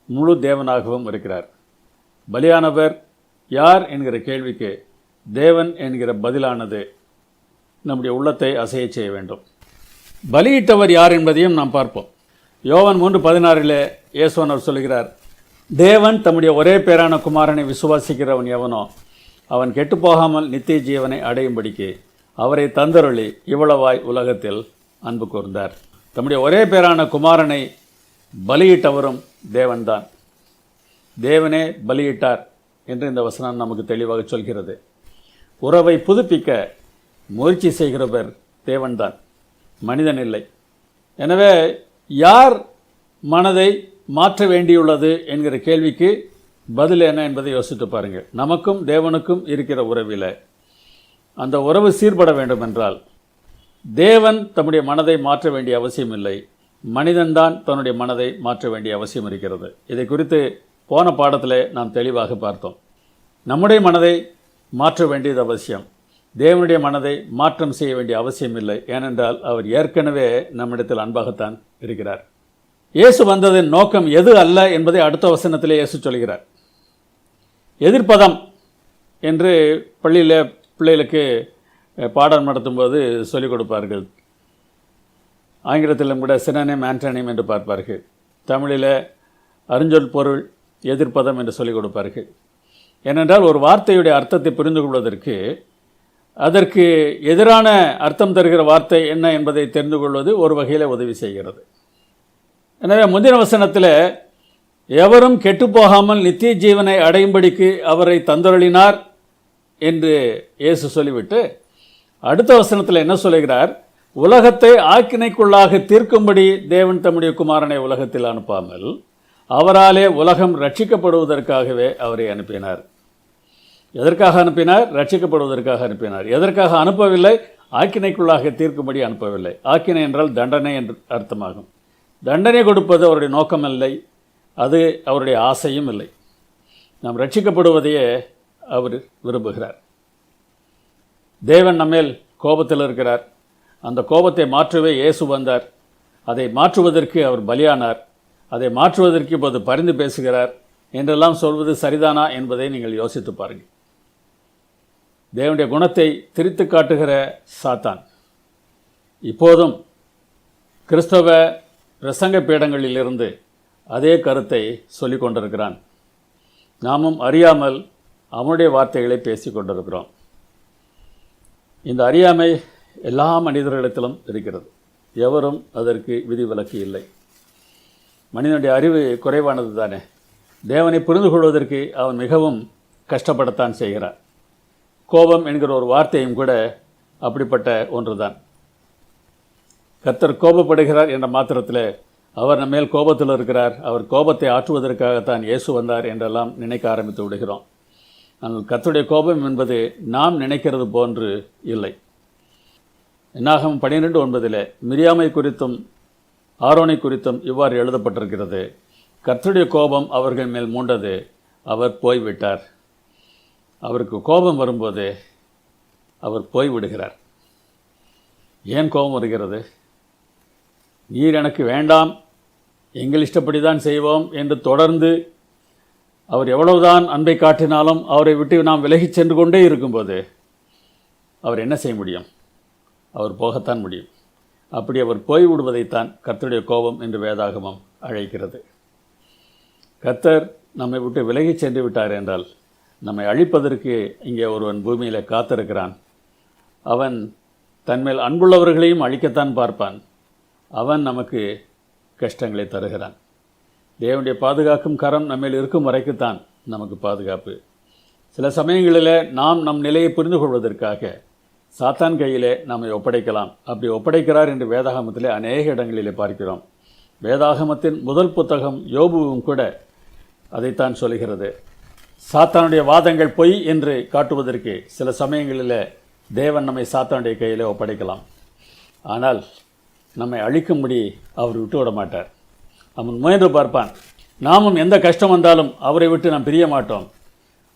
முழு தேவனாகவும் இருக்கிறார். பலியானவர் யார் என்கிற கேள்விக்கு தேவன் என்கிற பதிலானது நம்முடைய உள்ளத்தை அசைய செய்ய வேண்டும். பலியிட்டவர் யார் என்பதையும் நாம் பார்ப்போம். யோவான் 3:16 இயேசுவானவர் சொல்கிறார், தேவன் தம்முடைய ஒரே பேரான குமாரனை விசுவாசிக்கிறவன் எவனோ அவன் கெட்டுப்போகாமல் நித்திய ஜீவனை அடையும்படிக்கு அவரை தந்தருளி இவ்வளவாய் உலகத்தில் அன்பு கூர்ந்தார். தம்முடைய ஒரே பேரான குமாரனை பலியிட்டவரும் தேவன்தான். தேவனே பலியிட்டார் என்று இந்த வசனம் நமக்கு தெளிவாக சொல்கிறது. உறவை புதுப்பிக்க முயற்சி செய்கிறவர் தேவன்தான், மனிதன் இல்லை. எனவே யார் மனதை மாற்ற வேண்டியுள்ளது என்கிற கேள்விக்கு பதில் என்ன என்பதை யோசித்து பாருங்கள். நமக்கும் தேவனுக்கும் இருக்கிற உறவில் அந்த உறவு சீர்பட வேண்டும் என்றால் தேவன் தம்முடைய மனதை மாற்ற வேண்டிய அவசியம் இல்லை, மனிதன்தான் தன்னுடைய மனதை மாற்ற வேண்டிய அவசியம் இருக்கிறது. இதை குறித்து போன பாடத்தில் நாம் தெளிவாக பார்த்தோம். நம்முடைய மனதை மாற்ற வேண்டியது அவசியம், தேவனுடைய மனதை மாற்றம் செய்ய வேண்டிய அவசியம் இல்லை. ஏனென்றால் அவர் ஏற்கனவே நம்மிடத்தில் அன்பாகத்தான் இருக்கிறார். இயேசு வந்ததின் நோக்கம் எது அல்ல என்பதை அடுத்த வசனத்திலே இயேசு சொல்கிறார். எதிர்ப்பதம் என்று பள்ளியில் பிள்ளைகளுக்கு பாடம் நடத்தும்போது சொல்லிக் கொடுப்பார்கள். ஆங்கிலத்திலும் கூட சினோனிம் ஆன்டோனிம் என்று பார்ப்பார்கள். தமிழில் அறிஞ்சொல் பொருள் எதிர்ப்பதம் என்று சொல்லிக் கொடுப்பார்கள். ஏனென்றால் ஒரு வார்த்தையுடைய அர்த்தத்தை புரிந்து கொள்வதற்கு அதற்கு எதிரான அர்த்தம் தருகிற வார்த்தை என்ன என்பதை தெரிந்து கொள்வது ஒரு வகையில் உதவி செய்கிறது. எனவே முந்தின வசனத்தில் எவரும் கெட்டுப்போகாமல் நித்திய ஜீவனை அடையும்படிக்கு அவரை தந்தருளினார் என்று இயேசு சொல்லிவிட்டு அடுத்த வசனத்தில் என்ன சொல்லுகிறார்? உலகத்தை ஆக்கினைக்குள்ளாக தீர்க்கும்படி தேவன் தம்முடைய குமாரனை உலகத்தில் அனுப்பாமல் அவராலே உலகம் ரட்சிக்கப்படுவதற்காகவே அவரை அனுப்பினார். எதற்காக அனுப்பினார்? ரட்சிக்கப்படுவதற்காக அனுப்பினார். எதற்காக அனுப்பவில்லை? ஆக்கினைக்குள்ளாக தீர்க்கும்படி அனுப்பவில்லை. ஆக்கினை என்றால் தண்டனை என்று அர்த்தமாகும். தண்டனை கொடுப்பது அவருடைய நோக்கமில்லை, அது அவருடைய ஆசையும் இல்லை. நாம் ரட்சிக்கப்படுவதையே அவர் விரும்புகிறார். தேவன் நம்மேல் கோபத்தில் இருக்கிறார். அந்த கோபத்தை மாற்றவே இயேசு வந்தார். அதை மாற்றுவதற்கு அவர் பலியானார். அதை மாற்றுவதற்கு இப்போது பரிந்து பேசுகிறார் என்றெல்லாம் சொல்வது சரிதானா என்பதை நீங்கள் யோசித்து பாருங்கள். தேவனுடைய குணத்தை திரித்து காட்டுகிற சாத்தான் இப்போதும் கிறிஸ்தவ பிரசங்க பீடங்களிலிருந்து அதே கருத்தை சொல்லிக் கொண்டிருக்கிறான். நாமும் அறியாமல் அவனுடைய வார்த்தைகளை பேசி கொண்டிருக்கிறோம். இந்த அறியாமை எல்லா மனிதர்களிடத்திலும் இருக்கிறது. எவரும் அதற்கு விதிவிலக்கு இல்லை. மனிதனுடைய அறிவு குறைவானது தானே. தேவனை புரிந்து கொள்வதற்கு அவன் மிகவும் கஷ்டப்படத்தான் செய்கிறான். கோபம் என்கிற ஒரு வார்த்தையும் கூட அப்படிப்பட்ட ஒன்றுதான். கர்த்தர் கோபப்படுகிறார் என்ற மாத்திரத்தில் அவர் நம்ம மேல் கோபத்தில் இருக்கிறார், அவர் கோபத்தை ஆற்றுவதற்காகத்தான் இயேசு வந்தார் என்றெல்லாம் நினைக்க ஆரம்பித்து விடுகிறோம். ஆனால் கர்த்தருடைய கோபம் என்பது நாம் நினைக்கிறது போன்று இல்லை. என்னாகமம் 12:9 மிரியாமை குறித்தும் ஆரோனை குறித்தும் இவ்வாறு எழுதப்பட்டிருக்கிறது. கர்த்தருடைய கோபம் அவர்கள் மேல் மூண்டது, அவர் போய்விட்டார். அவருக்கு கோபம் வரும்போது அவர் போய்விடுகிறார். ஏன் கோபம் வருகிறது? நீர் எனக்கு வேண்டாம், எங்கள் இஷ்டப்படி தான் செய்வோம் என்று தொடர்ந்து அவர் எவ்வளவுதான் அன்பை காட்டினாலும் அவரை விட்டு நாம் விலகிச் சென்று கொண்டே இருக்கும்போது அவர் என்ன செய்ய முடியும்? அவர் போகத்தான் முடியும். அப்படி அவர் போய்விடுவதைத்தான் கர்த்தருடைய கோபம் என்று வேதாகமம் அழைக்கிறது. கர்த்தர் நம்மை விட்டு விலகிச் சென்று விட்டார் என்றால் நம்மை அழிப்பதற்கு இங்கே ஒருவன் பூமியில் காத்திருக்கிறான். அவன் தன்மேல் அன்புள்ளவர்களையும் அழிக்கத்தான் பார்ப்பான். அவன் நமக்கு கஷ்டங்களை தருகிறான். தேவனுடைய பாதுகாக்கும் கரம் நம்மேல் இருக்கும் வரைக்குத்தான் நமக்கு பாதுகாப்பு. சில சமயங்களில் நாம் நம் நிலையை புரிந்து கொள்வதற்காக சாத்தான் கையிலே நம்மை ஒப்படைக்கலாம். அப்படி ஒப்படைக்கிறார் என்று வேதாகமத்திலே அநேக இடங்களிலே பார்க்கிறோம். வேதாகமத்தின் முதல் புத்தகம் யோபுவும் கூட அதைத்தான் சொல்கிறது. சாத்தானுடைய வாதங்கள் பொய் என்று காட்டுவதற்கு சில சமயங்களில் தேவன் நம்மை சாத்தானுடைய கையிலே ஒப்படைக்கலாம். ஆனால் நம்மை அழிக்கும்படி அவர் விட்டு விட மாட்டார். அவன் முயன்று பார்ப்பான். நாமும் எந்த கஷ்டம் வந்தாலும் அவரை விட்டு நாம் பிரிய மாட்டோம்,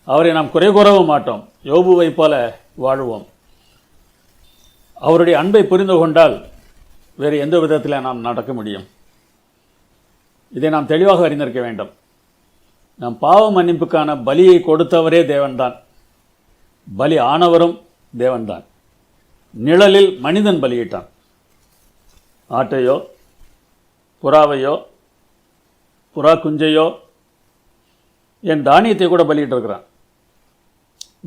அவரை நாம் குறை கூறவும் மாட்டோம், யோபுவை போல வாழுவோம். அவருடைய அன்பை புரிந்து கொண்டால் வேறு எந்த விதத்தில் நாம் நடக்க முடியும்? இதை நாம் தெளிவாக அறிந்திருக்க வேண்டும். நாம் பாவ மன்னிப்புக்கான பலியை கொடுத்தவரே தேவன்தான், பலி ஆனவரும் தேவன்தான். நிழலில் மனிதன் பலியிட்டான். ஆட்டையோ புறாவையோ புறா குஞ்சையோ என் தானியத்தை கூட பலியிட்டிருக்கிறான்.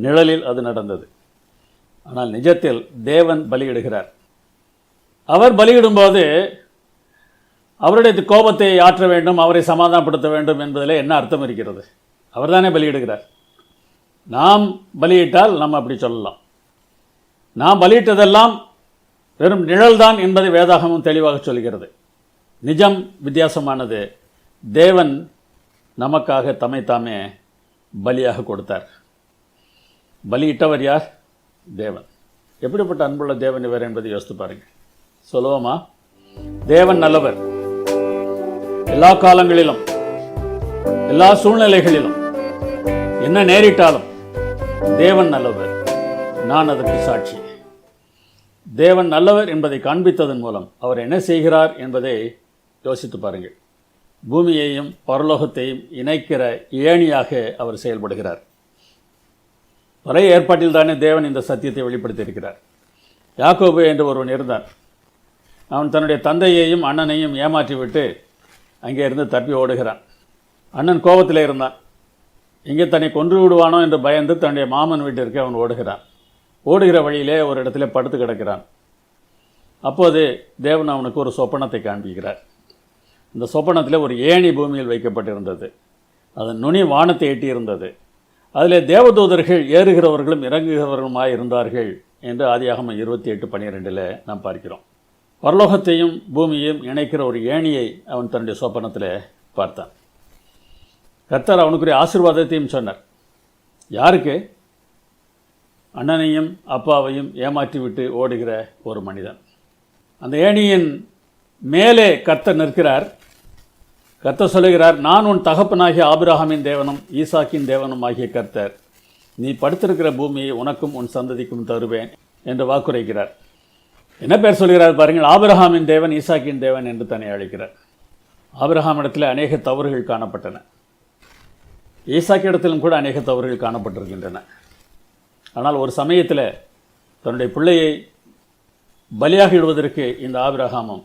நிழலில் அது நடந்தது. ஆனால் நிஜத்தில் தேவன் பலியிடுகிறார். அவர் பலியிடும்போது அவருடைய கோபத்தை ஆற்ற வேண்டும், அவரை சமாதானப்படுத்த வேண்டும் என்பதில் என்ன அர்த்தம் இருக்கிறது? அவர் தானே பலியிடுகிறார். நாம் பலியிட்டால் நம்ம அப்படி சொல்லலாம். நாம் பலியிட்டதெல்லாம் வெறும் நிழல்தான் என்பதை வேதாகமும் தெளிவாக சொல்கிறது. நிஜம் வித்தியாசமானது. தேவன் நமக்காக தம்மைத்தாமே பலியாக கொடுத்தார். பலியிட்டவர் யார்? தேவன். எப்படிப்பட்ட அன்புள்ள தேவன் இவர் என்பதை யோசித்து பாருங்கள். சொல்லுவோமா? தேவன் நல்லவர். எல்லா காலங்களிலும் எல்லா சூழ்நிலைகளிலும் என்ன நேரிட்டாலும் தேவன் நல்லவர். நான் அதற்கு சாட்சி. தேவன் நல்லவர் என்பதை காண்பித்ததன் மூலம் அவர் என்ன செய்கிறார் என்பதை யோசித்து பாருங்கள். பூமியையும் பரலோகத்தையும் இணைக்கிற ஏணியாக அவர் செயல்படுகிறார். பழைய ஏற்பாட்டில் தானே தேவன் இந்த சத்தியத்தை வெளிப்படுத்தியிருக்கிறார். யாக்கோபு என்று ஒருவன் இருந்தான். அவன் தன்னுடைய தந்தையையும் அண்ணனையும் ஏமாற்றிவிட்டு அங்கே இருந்து தப்பி ஓடுகிறான். அண்ணன் கோபத்தில் இருந்தான். இங்கே தன்னை கொன்று விடுவானோ என்று பயந்து தன்னுடைய மாமன் வீட்டிற்கு அவன் ஓடுகிறான். ஓடுகிற வழியிலே ஒரு இடத்துல படுத்து கிடக்கிறான். அப்போது தேவன் அவனுக்கு ஒரு சொப்பனத்தை காண்பிக்கிறார். இந்த சொப்பனத்தில் ஒரு ஏணி பூமியில் வைக்கப்பட்டிருந்தது. அதன் நுனி வானத்தை எட்டியிருந்தது. அதில் தேவதூதர்கள் ஏறுகிறவர்களும் இறங்குகிறவர்களுமாய் இருந்தார்கள் என்று ஆதியாகமம் 28:12 நாம் பார்க்கிறோம். பரலோகத்தையும் பூமியையும் இணைக்கிற ஒரு ஏணியை அவன் தன்னுடைய சொப்பனத்தில் பார்த்தான். கர்த்தர் அவனுக்குரிய ஆசீர்வாதத்தையும் சொன்னார். யாருக்கு? அண்ணனையும் அப்பாவையும் ஏமாற்றிவிட்டு ஓடுகிற ஒரு மனிதன். அந்த ஏணியின் மேலே கர்த்தர் நிற்கிறார். கர்த்தர் சொல்லுகிறார், நான் உன் தகப்பனாகிய ஆபிரகாமின் தேவனும் ஈசாக்கின் தேவனும் ஆகிய கர்த்தர், நீ படுத்திருக்கிற பூமியை உனக்கும் உன் சந்ததிக்கும் தருவேன் என்று வாக்குரைக்கிறார். என்ன பேர் சொல்கிறார் பாருங்கள், ஆபிரகாமின் தேவன் ஈசாக்கின் தேவன் என்று தன்னை அழைக்கிறார். ஆபிரகாமிடத்தில் அநேக தவறுகள் காணப்பட்டன, ஈசாக்கிடத்திலும் கூட அநேக தவறுகள் காணப்பட்டிருக்கின்றன. ஆனால் ஒரு சமயத்தில் தன்னுடைய பிள்ளையை பலியாக இடுவதற்கு இந்த ஆபிரகாமும்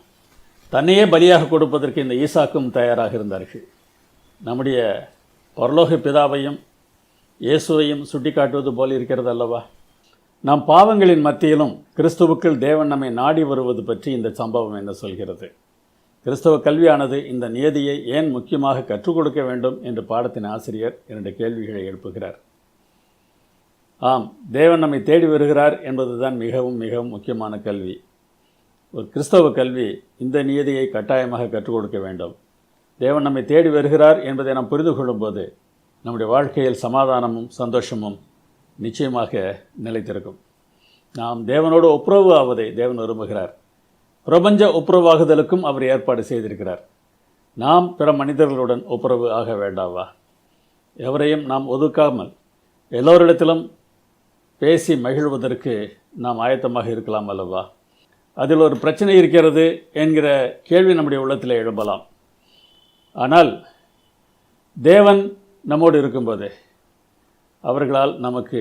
தன்னையே பலியாக கொடுப்பதற்கு இந்த ஈசாக்கும் தயாராக இருந்தார்கள். நம்முடைய பரலோக பிதாவையும் இயேசுவையும் சுட்டி காட்டுவது போல் இருக்கிறது அல்லவா? நாம் பாவங்களின் மத்தியிலும் கிறிஸ்துவுக்குள் தேவன் நம்மை நாடி வருவது பற்றி இந்த சம்பவம் என்ன சொல்கிறது? கிறிஸ்தவ கல்வியானது இந்த நியதியை ஏன் முக்கியமாக கற்றுக் கொடுக்க வேண்டும் என்று பாடத்தின் ஆசிரியர் 2 கேள்விகளை எழுப்புகிறார். ஆம், தேவன் நம்மை தேடி வருகிறார் என்பதுதான் மிகவும் மிகவும் முக்கியமான கல்வி. ஒரு கிறிஸ்தவ கல்வி இந்த நியதியை கட்டாயமாக கற்றுக் கொடுக்க வேண்டும். தேவன் நம்மை தேடி வருகிறார் என்பதை நாம் புரிந்து கொள்ளும்போது நம்முடைய வாழ்க்கையில் சமாதானமும் சந்தோஷமும் நிச்சயமாக நிலைத்திருக்கும். நாம் தேவனோடு ஒப்புரவு ஆவதை தேவன் விரும்புகிறார். பிரபஞ்ச ஒப்புரவாகுதலுக்கும் அவர் ஏற்பாடு செய்திருக்கிறார். நாம் பிற மனிதர்களுடன் ஒப்புரவு ஆக வேண்டாவா? எவரையும் நாம் ஒதுக்காமல் எல்லோரிடத்திலும் பேசி மகிழ்வதற்கு நாம் ஆயத்தமாக இருக்கலாம் அல்லவா? அதில் ஒரு பிரச்சனை இருக்கிறது என்கிற கேள்வி நம்முடைய உள்ளத்தில் எழும்பலாம். ஆனால் தேவன் நம்மோடு இருக்கும்போது அவர்களால் நமக்கு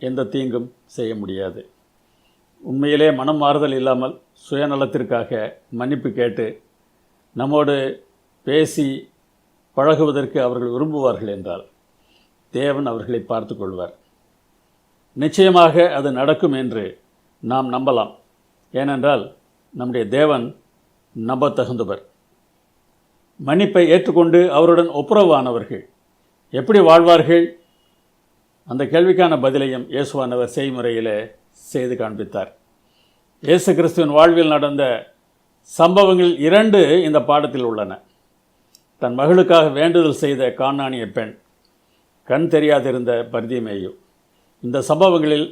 எந்த தீங்கும் செய்ய முடியாது. உண்மையிலே மனம் மாறுதல் இல்லாமல் சுயநலத்திற்காக மன்னிப்பு கேட்டு நம்மோடு பேசி பழகுவதற்கு அவர்கள் விரும்புவார்கள் என்றால் தேவன் அவர்களை பார்த்து கொள்வார். நிச்சயமாக அது நடக்கும் என்று நாம் நம்பலாம். ஏனென்றால் நம்முடைய தேவன் நம்பத்தகுந்தவர். மன்னிப்பை ஏற்றுக்கொண்டு அவருடன் ஒப்புரவானவர்கள் எப்படி வாழ்வார்கள்? அந்த கேள்விக்கான பதிலையும் இயேசுவானவர் செய்முறையிலே செய்து காண்பித்தார். இயேசு கிறிஸ்துவின் வாழ்வில் நடந்த சம்பவங்கள் 2 இந்த பாடத்தில் உள்ளன. தன் மகளுக்காக வேண்டுதல் செய்த கானானிய பெண், கண் தெரியாதிருந்த பர்திமேயு. இந்த சம்பவங்களில்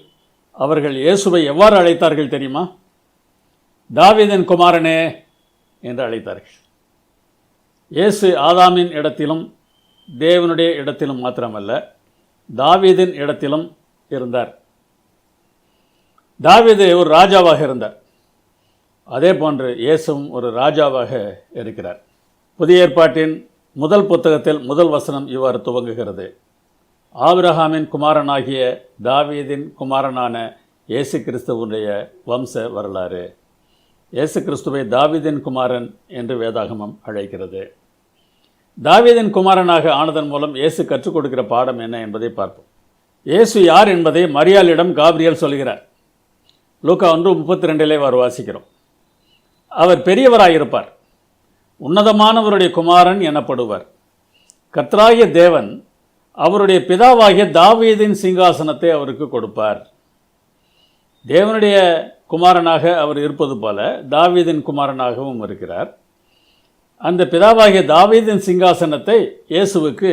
அவர்கள் இயேசுவை எவ்வாறு அழைத்தார்கள் தெரியுமா? தாவீதின் குமாரனே என்று அழைத்தார்கள். இயேசு ஆதாமின் இடத்திலும் தேவனுடைய இடத்திலும் மாத்திரமல்ல, தாவீதின் இடத்திலும் இருந்தார். தாவீது ஒரு ராஜாவாக இருந்தார். அதே போன்று இயேசுவும் ஒரு ராஜாவாக இருக்கிறார். புதிய ஏற்பாட்டின் முதல் புத்தகத்தில் முதல் வசனம் இவ்வாறு துவங்குகிறது: ஆபிரகாமின் குமாரனாகிய தாவீதின் குமாரனான இயேசு கிறிஸ்துவனுடைய வம்ச வரலாறு. இயேசு கிறிஸ்துவை தாவீதின் குமாரன் என்று வேதாகமம் அழைக்கிறது. தாவீதின் குமாரனாக ஆனதன் மூலம் இயேசு கற்றுக் கொடுக்கிற பாடம் என்ன என்பதை பார்ப்போம். இயேசு யார் என்பதை மரியாளிடம் காபிரியல் சொல்கிறார். லூக்கா 1:32 வாசிக்கிறோம். அவர் பெரியவராயிருப்பார், உன்னதமானவருடைய குமாரன் எனப்படுவார். கர்த்தராகிய தேவன் அவருடைய பிதாவாகிய தாவீதின் சிங்காசனத்தை அவருக்கு கொடுப்பார். தேவனுடைய குமாரனாக அவர் இருப்பது போல தாவீதின் குமாரனாகவும் இருக்கிறார். அந்த பிதாவாகிய தாவீதின் சிங்காசனத்தை இயேசுவுக்கு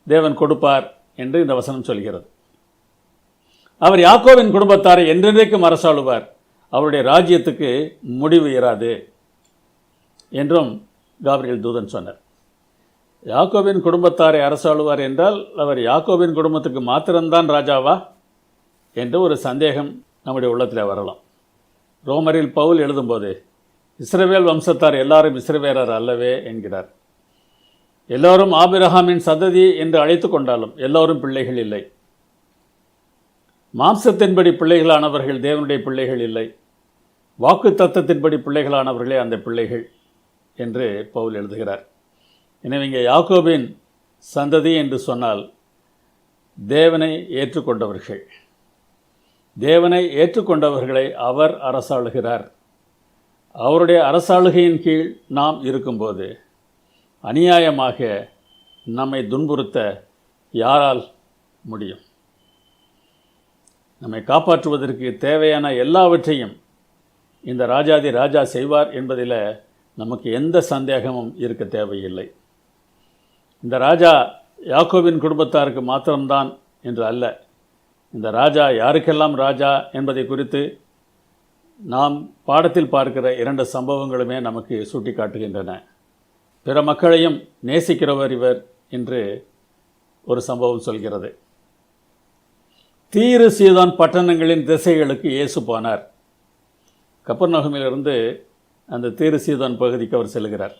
தேவன் கொடுப்பார் என்று இந்த வசனம் சொல்கிறது. அவர் யாக்கோபின் குடும்பத்தாரை என்றென்றைக்கும் அரசாளுவார், அவருடைய ராஜ்யத்துக்கு முடிவு இராது என்றும் காபிரியல் தூதன் சொன்னார். யாக்கோபின் குடும்பத்தாரை அரசாளுவார் என்றால் அவர் யாக்கோபின் குடும்பத்துக்கு மாத்திரம்தான் ராஜாவா என்று ஒரு சந்தேகம் நம்முடைய உள்ளத்தில் வரலாம். ரோமரில் பவுல் எழுதும்போது இஸ்ரவேல் வம்சத்தார் எல்லாரும் இஸ்ரவேலர் அல்லவே என்கிறார். எல்லோரும் ஆபிரகாமின் சந்ததி என்று அழைத்து கொண்டாலும் எல்லோரும் பிள்ளைகள் இல்லை. மாம்சத்தின்படி பிள்ளைகளானவர்கள் தேவனுடைய பிள்ளைகள் இல்லை, வாக்கு தத்தத்தின்படி பிள்ளைகளானவர்களே அந்த பிள்ளைகள் என்று பவுல் எழுதுகிறார். எனவே இங்கே யாக்கோபின் சந்ததி என்று சொன்னால் தேவனை ஏற்றுக்கொண்டவர்கள், தேவனை ஏற்றுக்கொண்டவர்களை அவர் அரசாளுகிறார். அவருடைய அரசாளுகையின் கீழ் நாம் இருக்கும்போது அநியாயமாக நம்மை துன்புறுத்த யாரால் முடியும்? நம்மை காப்பாற்றுவதற்கு தேவையான எல்லாவற்றையும் இந்த ராஜாதி ராஜா செய்வார் என்பதில் நமக்கு எந்த சந்தேகமும் இருக்க தேவையில்லை. இந்த ராஜா யாக்கோபின் குடும்பத்தாருக்கு மாத்திரம்தான் என்று அல்ல, இந்த ராஜா யாருக்கெல்லாம் ராஜா என்பதை குறித்து நாம் பாடத்தில் பார்க்கிற 2 சம்பவங்களுமே நமக்கு சுட்டி காட்டுகின்றன. பிற மக்களையும் நேசிக்கிறவர் இவர் என்று ஒரு சம்பவம் சொல்கிறது. தீரு சீதோன் பட்டணங்களின் திசைகளுக்கு இயேசு போனார். கப்பர்நகூமிலிருந்து அந்த தீரு சீதோன் பகுதிக்கு அவர் செல்கிறார்.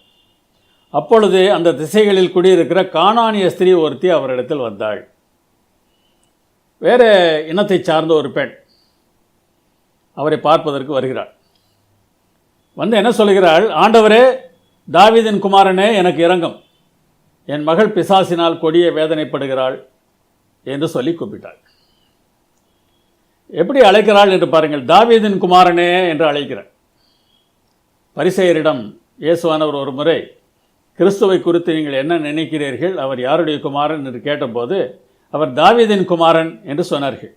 அப்பொழுது அந்த திசைகளில் குடியிருக்கிற கானானிய ஸ்திரீ ஒருத்தி அவரிடத்தில் வந்தாள். வேறு இனத்தை சார்ந்த ஒரு பெண் அவரை பார்ப்பதற்கு வருகிறாள். வந்து என்ன சொல்கிறாள்? ஆண்டவரே, தாவீதின் குமாரனே, எனக்கு இரங்கும், என் மகள் பிசாசினால் கொடிய வேதனைப்படுகிறாள் என்று சொல்லி கூப்பிட்டாள். எப்படி அழைக்கிறாள் என்று பாருங்கள். தாவீதின் குமாரனே என்று அழைக்கிறாள். பரிசேயரிடம் இயேசுவானவர் ஒரு முறை கிறிஸ்துவை குறித்து நீங்கள் என்ன நினைக்கிறீர்கள், அவர் யாருடைய குமாரன் என்று கேட்டபோது அவர் தாவீதின் குமாரன் என்று சொன்னார்கள்.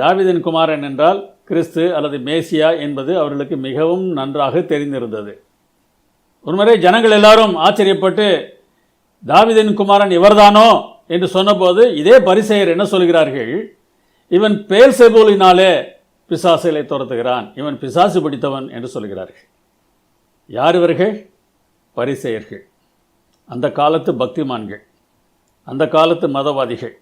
தாவீதின் குமாரன் என்றால் கிறிஸ்து அல்லது மேசியா என்பது அவர்களுக்கு மிகவும் நன்றாக தெரிந்திருந்தது. ஒருமுறை ஜனங்கள் எல்லாரும் ஆச்சரியப்பட்டு தாவீதின் குமாரன் இவர்தானோ என்று சொன்னபோது இதே பரிசேயர் என்ன சொல்கிறார்கள்? இவன் பெயல்செபூலினாலே பிசாசுகளை துரத்துகிறான், இவன் பிசாசு பிடித்தவன் என்று சொல்கிறார்கள். யார் இவர்கள்? பரிசேயர்கள். அந்த காலத்து பக்திமான்கள், அந்த காலத்து மதவாதிகள்.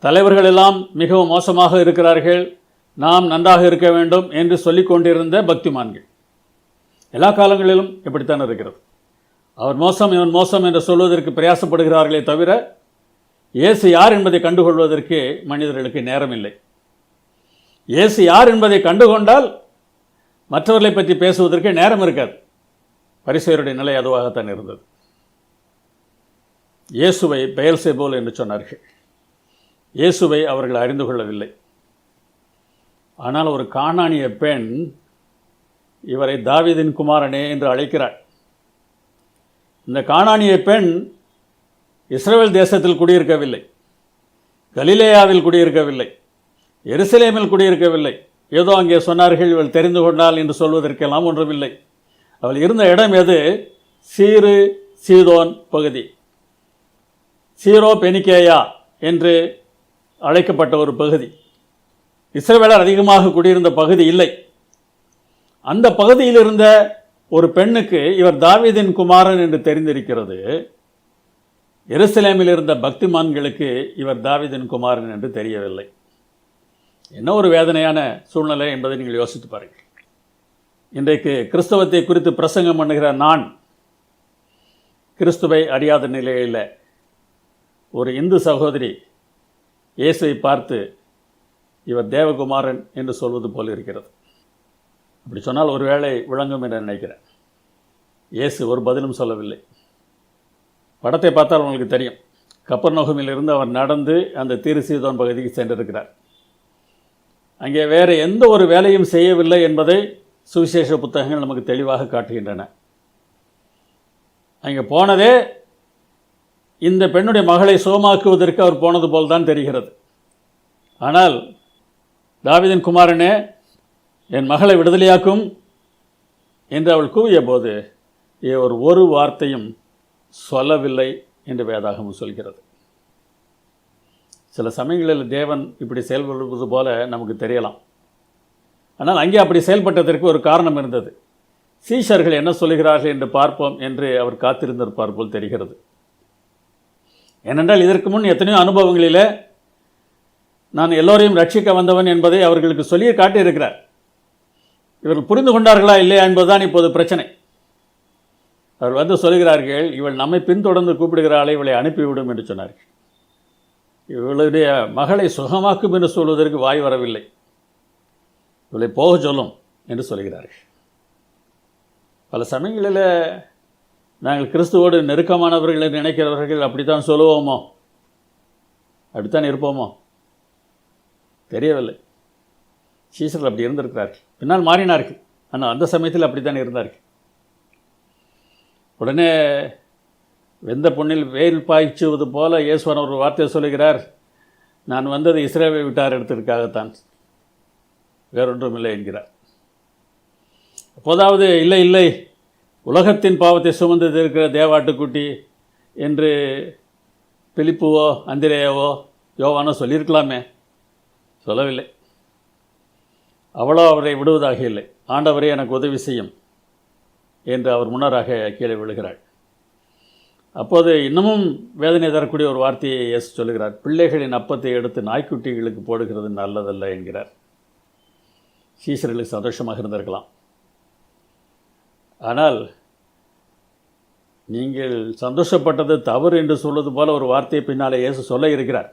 தலைவர்கள் எல்லாம் மிகவும் மோசமாக இருக்கிறார்கள், நாம் நன்றாக இருக்க வேண்டும் என்று சொல்லிக் கொண்டிருந்த பக்திமான்கள். எல்லா காலங்களிலும் இப்படித்தான் இருக்கிறது. அவர் மோசம், இவன் மோசம் என்று சொல்வதற்கு பிரயாசப்படுகிறார்களே தவிர இயேசு யார் என்பதை கண்டுகொள்வதற்கு மனிதர்களுக்கு நேரம் இல்லை. இயேசு யார் என்பதை கண்டுகொண்டால் மற்றவர்களை பற்றி பேசுவதற்கு நேரம் இருக்காது. பரிசேயருடைய நிலை அதுவாகத்தான் இருந்தது. இயேசுவை பெயல்செபூல் என்று சொன்னார்கள். இயேசுவை அவர்கள் அறிந்து கொள்ளவில்லை. ஆனால் ஒரு கானானிய பெண் இவரை தாவீதின் குமாரனே என்று அழைக்கிறாள். இந்த கானானிய பெண் இஸ்ரவேல் தேசத்தில் குடியிருக்கவில்லை, கலிலேயாவில் குடியிருக்கவில்லை, எருசலேமில் குடியிருக்கவில்லை. ஏதோ அங்கே சொன்னார்கள் இவள் தெரிந்து கொண்டாள் என்று சொல்வதற்கெல்லாம் ஒன்றுமில்லை. அவள் இருந்த இடம் எது? சீரு சீதோன் பகுதி, சீரோ பெனிக்கேயா என்று அழைக்கப்பட்ட ஒரு பகுதி. இஸ்ரவேலர் அதிகமாக குடியிருந்த பகுதி இல்லை. அந்த பகுதியில் இருந்த ஒரு பெண்ணுக்கு இவர் தாவீதின் குமாரன் என்று தெரிந்திருக்கிறது. எருசலேமில் இருந்த பக்திமான்களுக்கு இவர் தாவீதின் குமாரன் என்று தெரியவில்லை. என்ன ஒரு வேதனையான சூழ்நிலை என்பதை நீங்கள் யோசித்து பாருங்கள். இன்றைக்கு கிறிஸ்தவத்தை குறித்து பிரசங்கம் பண்ணுகிற நான் கிறிஸ்துவை அறியாத நிலையில் ஒரு இந்து சகோதரி இயேசுவை பார்த்து இவர் தேவகுமாரன் என்று சொல்வது போல் இருக்கிறது. அப்படி சொன்னால் ஒருவேளை விளங்கும் என்று நினைக்கிறேன். இயேசு ஒரு பதிலும் சொல்லவில்லை. படத்தை பார்த்தால் உங்களுக்கு தெரியும். கப்பர்நகூமிலிருந்து அவர் நடந்து அந்த தீரு சீதோன் பகுதிக்கு சென்றிருக்கிறார். அங்கே வேறு எந்த ஒரு வேலையும் செய்யவில்லை என்பதை சுவிசேஷ புத்தகங்கள் நமக்கு தெளிவாக காட்டுகின்றன. அங்கே போனதே இந்த பெண்ணுடைய மகளை சுகமாக்குவதற்கு அவர் போனது போல் தான் தெரிகிறது. ஆனால் தாவீதின் குமாரனே, என் மகளை விடுதலையாக்கும் என்று அவள் கூவிய போது இவர் ஒரு வார்த்தையும் சொல்லவில்லை என்று வேதாகமம் சொல்கிறது. சில சமயங்களில் தேவன் இப்படி செயல்படுவது போல நமக்கு தெரியலாம். ஆனால் அங்கே அப்படி செயல்பட்டதற்கு ஒரு காரணம் இருந்தது. சீஷர்கள் என்ன சொல்கிறார்கள் என்று பார்ப்போம் என்று அவர் காத்திருந்திருப்பார் போல் தெரிகிறது. ஏனென்றால் இதற்கு முன் எத்தனையோ அனுபவங்களில் நான் எல்லோரையும் ரட்சிக்க வந்தவன் என்பதை அவர்களுக்கு சொல்லி காட்டியிருக்கிறார். இவர்கள் புரிந்து கொண்டார்களா இல்லையா என்பதுதான் இப்போது பிரச்சனை. அவர் வந்து சொல்கிறார்கள், இவள் நம்மை பின்தொடர்ந்து கூப்பிடுகிறாளை, இவளை அனுப்பிவிடும் என்று சொன்னார்கள். இவளுடைய மகளை சுகமாக்கும் என்று சொல்வதற்கு வாய் வரவில்லை. இவளை போக சொல்லும் என்று சொல்கிறார்கள். பல சமயங்களில் நாங்கள் கிறிஸ்துவோடு நெருக்கமானவர்கள் என்று நினைக்கிறவர்கள் அப்படித்தான் சொல்லுவோமோ, அப்படித்தான் இருப்போமோ தெரியவில்லை. சீசர்கள் அப்படி இருந்திருக்கிறார்கள். பின்னால் மாறினார்கள். ஆனால் அந்த சமயத்தில் அப்படித்தான் இருந்தார்கள். உடனே வெந்த பொண்ணில் வெயில் பாய்ச்சுவது போல இயேசுவான் ஒரு வார்த்தையை சொல்லுகிறார், நான் வந்தது இஸ்ரவேலை விட்டார் இடத்திற்காகத்தான், வேறொன்றும் இல்லை என்கிறார். அப்போதாவது இல்லை இல்லை, உலகத்தின் பாவத்தை சுமந்து இருக்கிற தேவாட்டுக்குட்டி என்று பிலிப்புவோ அந்திரேயாவோ யோவானோ சொல்லியிருக்கலாமே, சொல்லவில்லை. அவளோ அவரை விடுவதாக இல்லை. ஆண்டவரே எனக்கு உதவி செய்யும் என்று அவர் முன்னராக கீழே விழுகிறாள். அப்போது இன்னமும் வேதனை தரக்கூடிய ஒரு வார்த்தையை இயேசு சொல்லுகிறார். பிள்ளைகளின் அப்பத்தை எடுத்து நாய்க்குட்டிகளுக்கு போடுகிறது நல்லதல்ல என்கிறார். சீசர்களுக்கு சந்தோஷமாக இருந்திருக்கலாம். ஆனால் நீங்கள் சந்தோஷப்பட்டது தவறு என்று சொல்வது போல ஒரு வார்த்தையை பின்னாலே இயேசு சொல்ல இருக்கிறார்.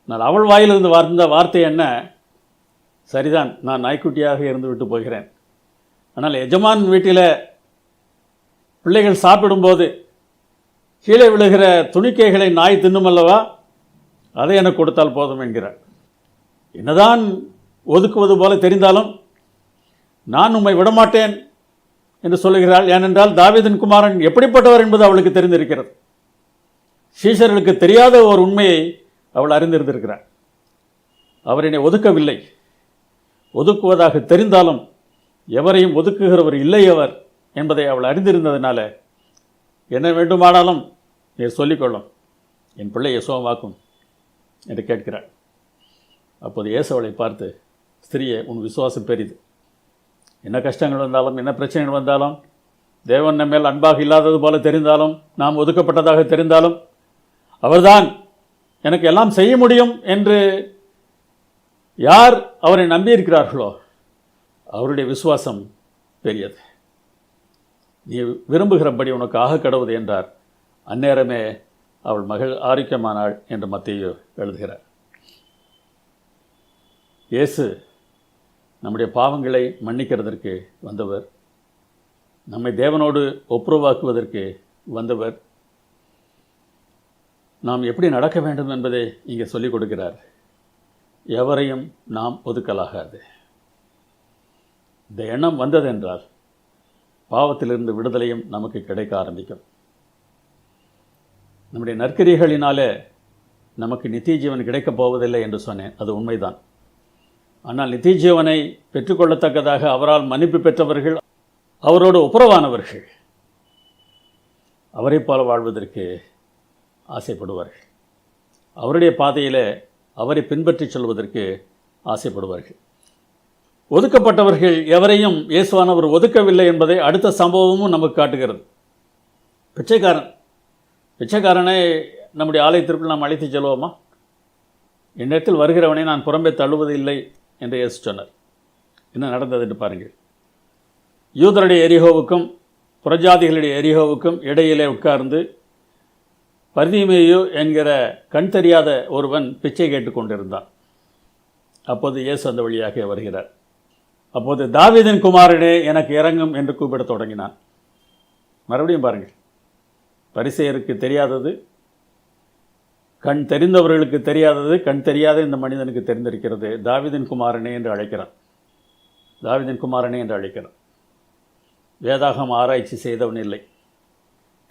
நான் அவள் வாயிலிருந்து வந்த வார்த்தை என்ன? சரிதான், நான் நாய்க்குட்டியாக இருந்து விட்டு போகிறேன். ஆனால் எஜமான் வீட்டில் பிள்ளைகள் சாப்பிடும்போது கீழே விழுகிற துணிக்கைகளை நாய் தின்னுமல்லவா, அதை எனக்கு கொடுத்தால் போதும் என்கிறார். என்னதான் ஒதுக்குவது போல தெரிந்தாலும் நான் உம்மை விடமாட்டேன் என்று சொல்லுகிறாள். ஏனென்றால் தாவீதின் குமாரன் எப்படிப்பட்டவர் என்பது அவளுக்கு தெரிந்திருக்கிறது. சீஷர்களுக்கு தெரியாத ஒரு உண்மையை அவள் அறிந்திருந்திருக்கிறாள். அவர் என்னை ஒதுக்கவில்லை. ஒதுக்குவதாக தெரிந்தாலும் எவரையும் ஒதுக்குகிறவர் இல்லை அவர் என்பதை அவள் அறிந்திருந்ததினால, என்ன வேண்டுமானாலும் நீர் சொல்லிக்கொள்ளும், என் பிள்ளையை சுகமாக்கும் என்று கேட்கிறாள். அப்போது இயேசு அவளை பார்த்து, ஸ்திரியே, உன் விசுவாசம் பெரிது. என்ன கஷ்டங்கள் வந்தாலும், என்ன பிரச்சனைகள் வந்தாலும், தேவன் நம்ம மேல் அன்பாக இல்லாதது போல தெரிந்தாலும், நாம் ஒதுக்கப்பட்டதாக தெரிந்தாலும், அவர்தான் எனக்கு எல்லாம் செய்ய முடியும் என்று யார் அவரை நம்பியிருக்கிறார்களோ அவருடைய விசுவாசம் பெரியது. நீ விரும்புகிறபடி உனக்கு ஆக கடவுது என்றார். அந்நேரமே அவள் மகள் ஆரோக்கியமானாள் என்று மத்தேயு எழுதுகிறார். இயேசு நம்முடைய பாவங்களை மன்னிக்கிறதற்கு வந்தவர், நம்மை தேவனோடு ஒப்புரவாக்குவதற்கு வந்தவர். நாம் எப்படி நடக்க வேண்டும் என்பதை இங்கே சொல்லிக் கொடுக்கிறார். எவரையும் நாம் ஒதுக்கலாகாது. இந்த எண்ணம் வந்ததென்றால் பாவத்திலிருந்து விடுதலையும் நமக்கு கிடைக்க ஆரம்பிக்கும். நம்முடைய நற்கிரிகளினாலே நமக்கு நித்திய ஜீவன் கிடைக்கப் போவதில்லை என்று சொன்னேன், அது உண்மைதான். ஆனால் நித்திய ஜீவனை பெற்றுக்கொள்ளத்தக்கதாக அவரால் மன்னிப்பு பெற்றவர்கள், அவரோடு ஒப்புரவானவர்கள், அவரை போல வாழ்வதற்கு ஆசைப்படுவார்கள். அவருடைய பாதையில் அவரை பின்பற்றி செல்வதற்கு ஆசைப்படுவார்கள். ஒதுக்கப்பட்டவர்கள் எவரையும் இயேசுவானவர் ஒதுக்கவில்லை என்பதை அடுத்த சம்பவமும் நமக்கு காட்டுகிறது. பிச்சைக்காரனை நம்முடைய ஆலயத்திற்குள் நாம் அழைத்து செல்வோமா? என்னிடத்தில் வருகிறவனை நான் புறம்பே தள்ளுவது இல்லை என்று இயேசு சொன்னார். என்ன நடந்தது என்று பாருங்கள். யூதருடைய எரிகோவுக்கும் புறஜாதிகளுடைய எரிகோவுக்கும் இடையிலே உட்கார்ந்து பர்தீமேயு என்கிற கண் தெரியாத ஒருவன் பிச்சை கேட்டுக்கொண்டிருந்தான். அப்போது இயேசு அந்த வழியாக வருகிறார். அப்போது தாவீதின் குமாரனே எனக்கு இறங்கும் என்று கூப்பிடத் தொடங்கினான். மறுபடியும் பாருங்கள், பரிசேயருக்கு தெரியாதது, கண் தெரிந்தவர்களுக்கு தெரியாதது, கண் தெரியாத இந்த மனிதனுக்கு தெரிந்திருக்கிறது. தாவீதின் குமாரனே என்று அழைக்கிறான். தாவீதின் குமாரனே என்று அழைக்கிறான். வேதாகம் ஆராய்ச்சி செய்தவன் இல்லை,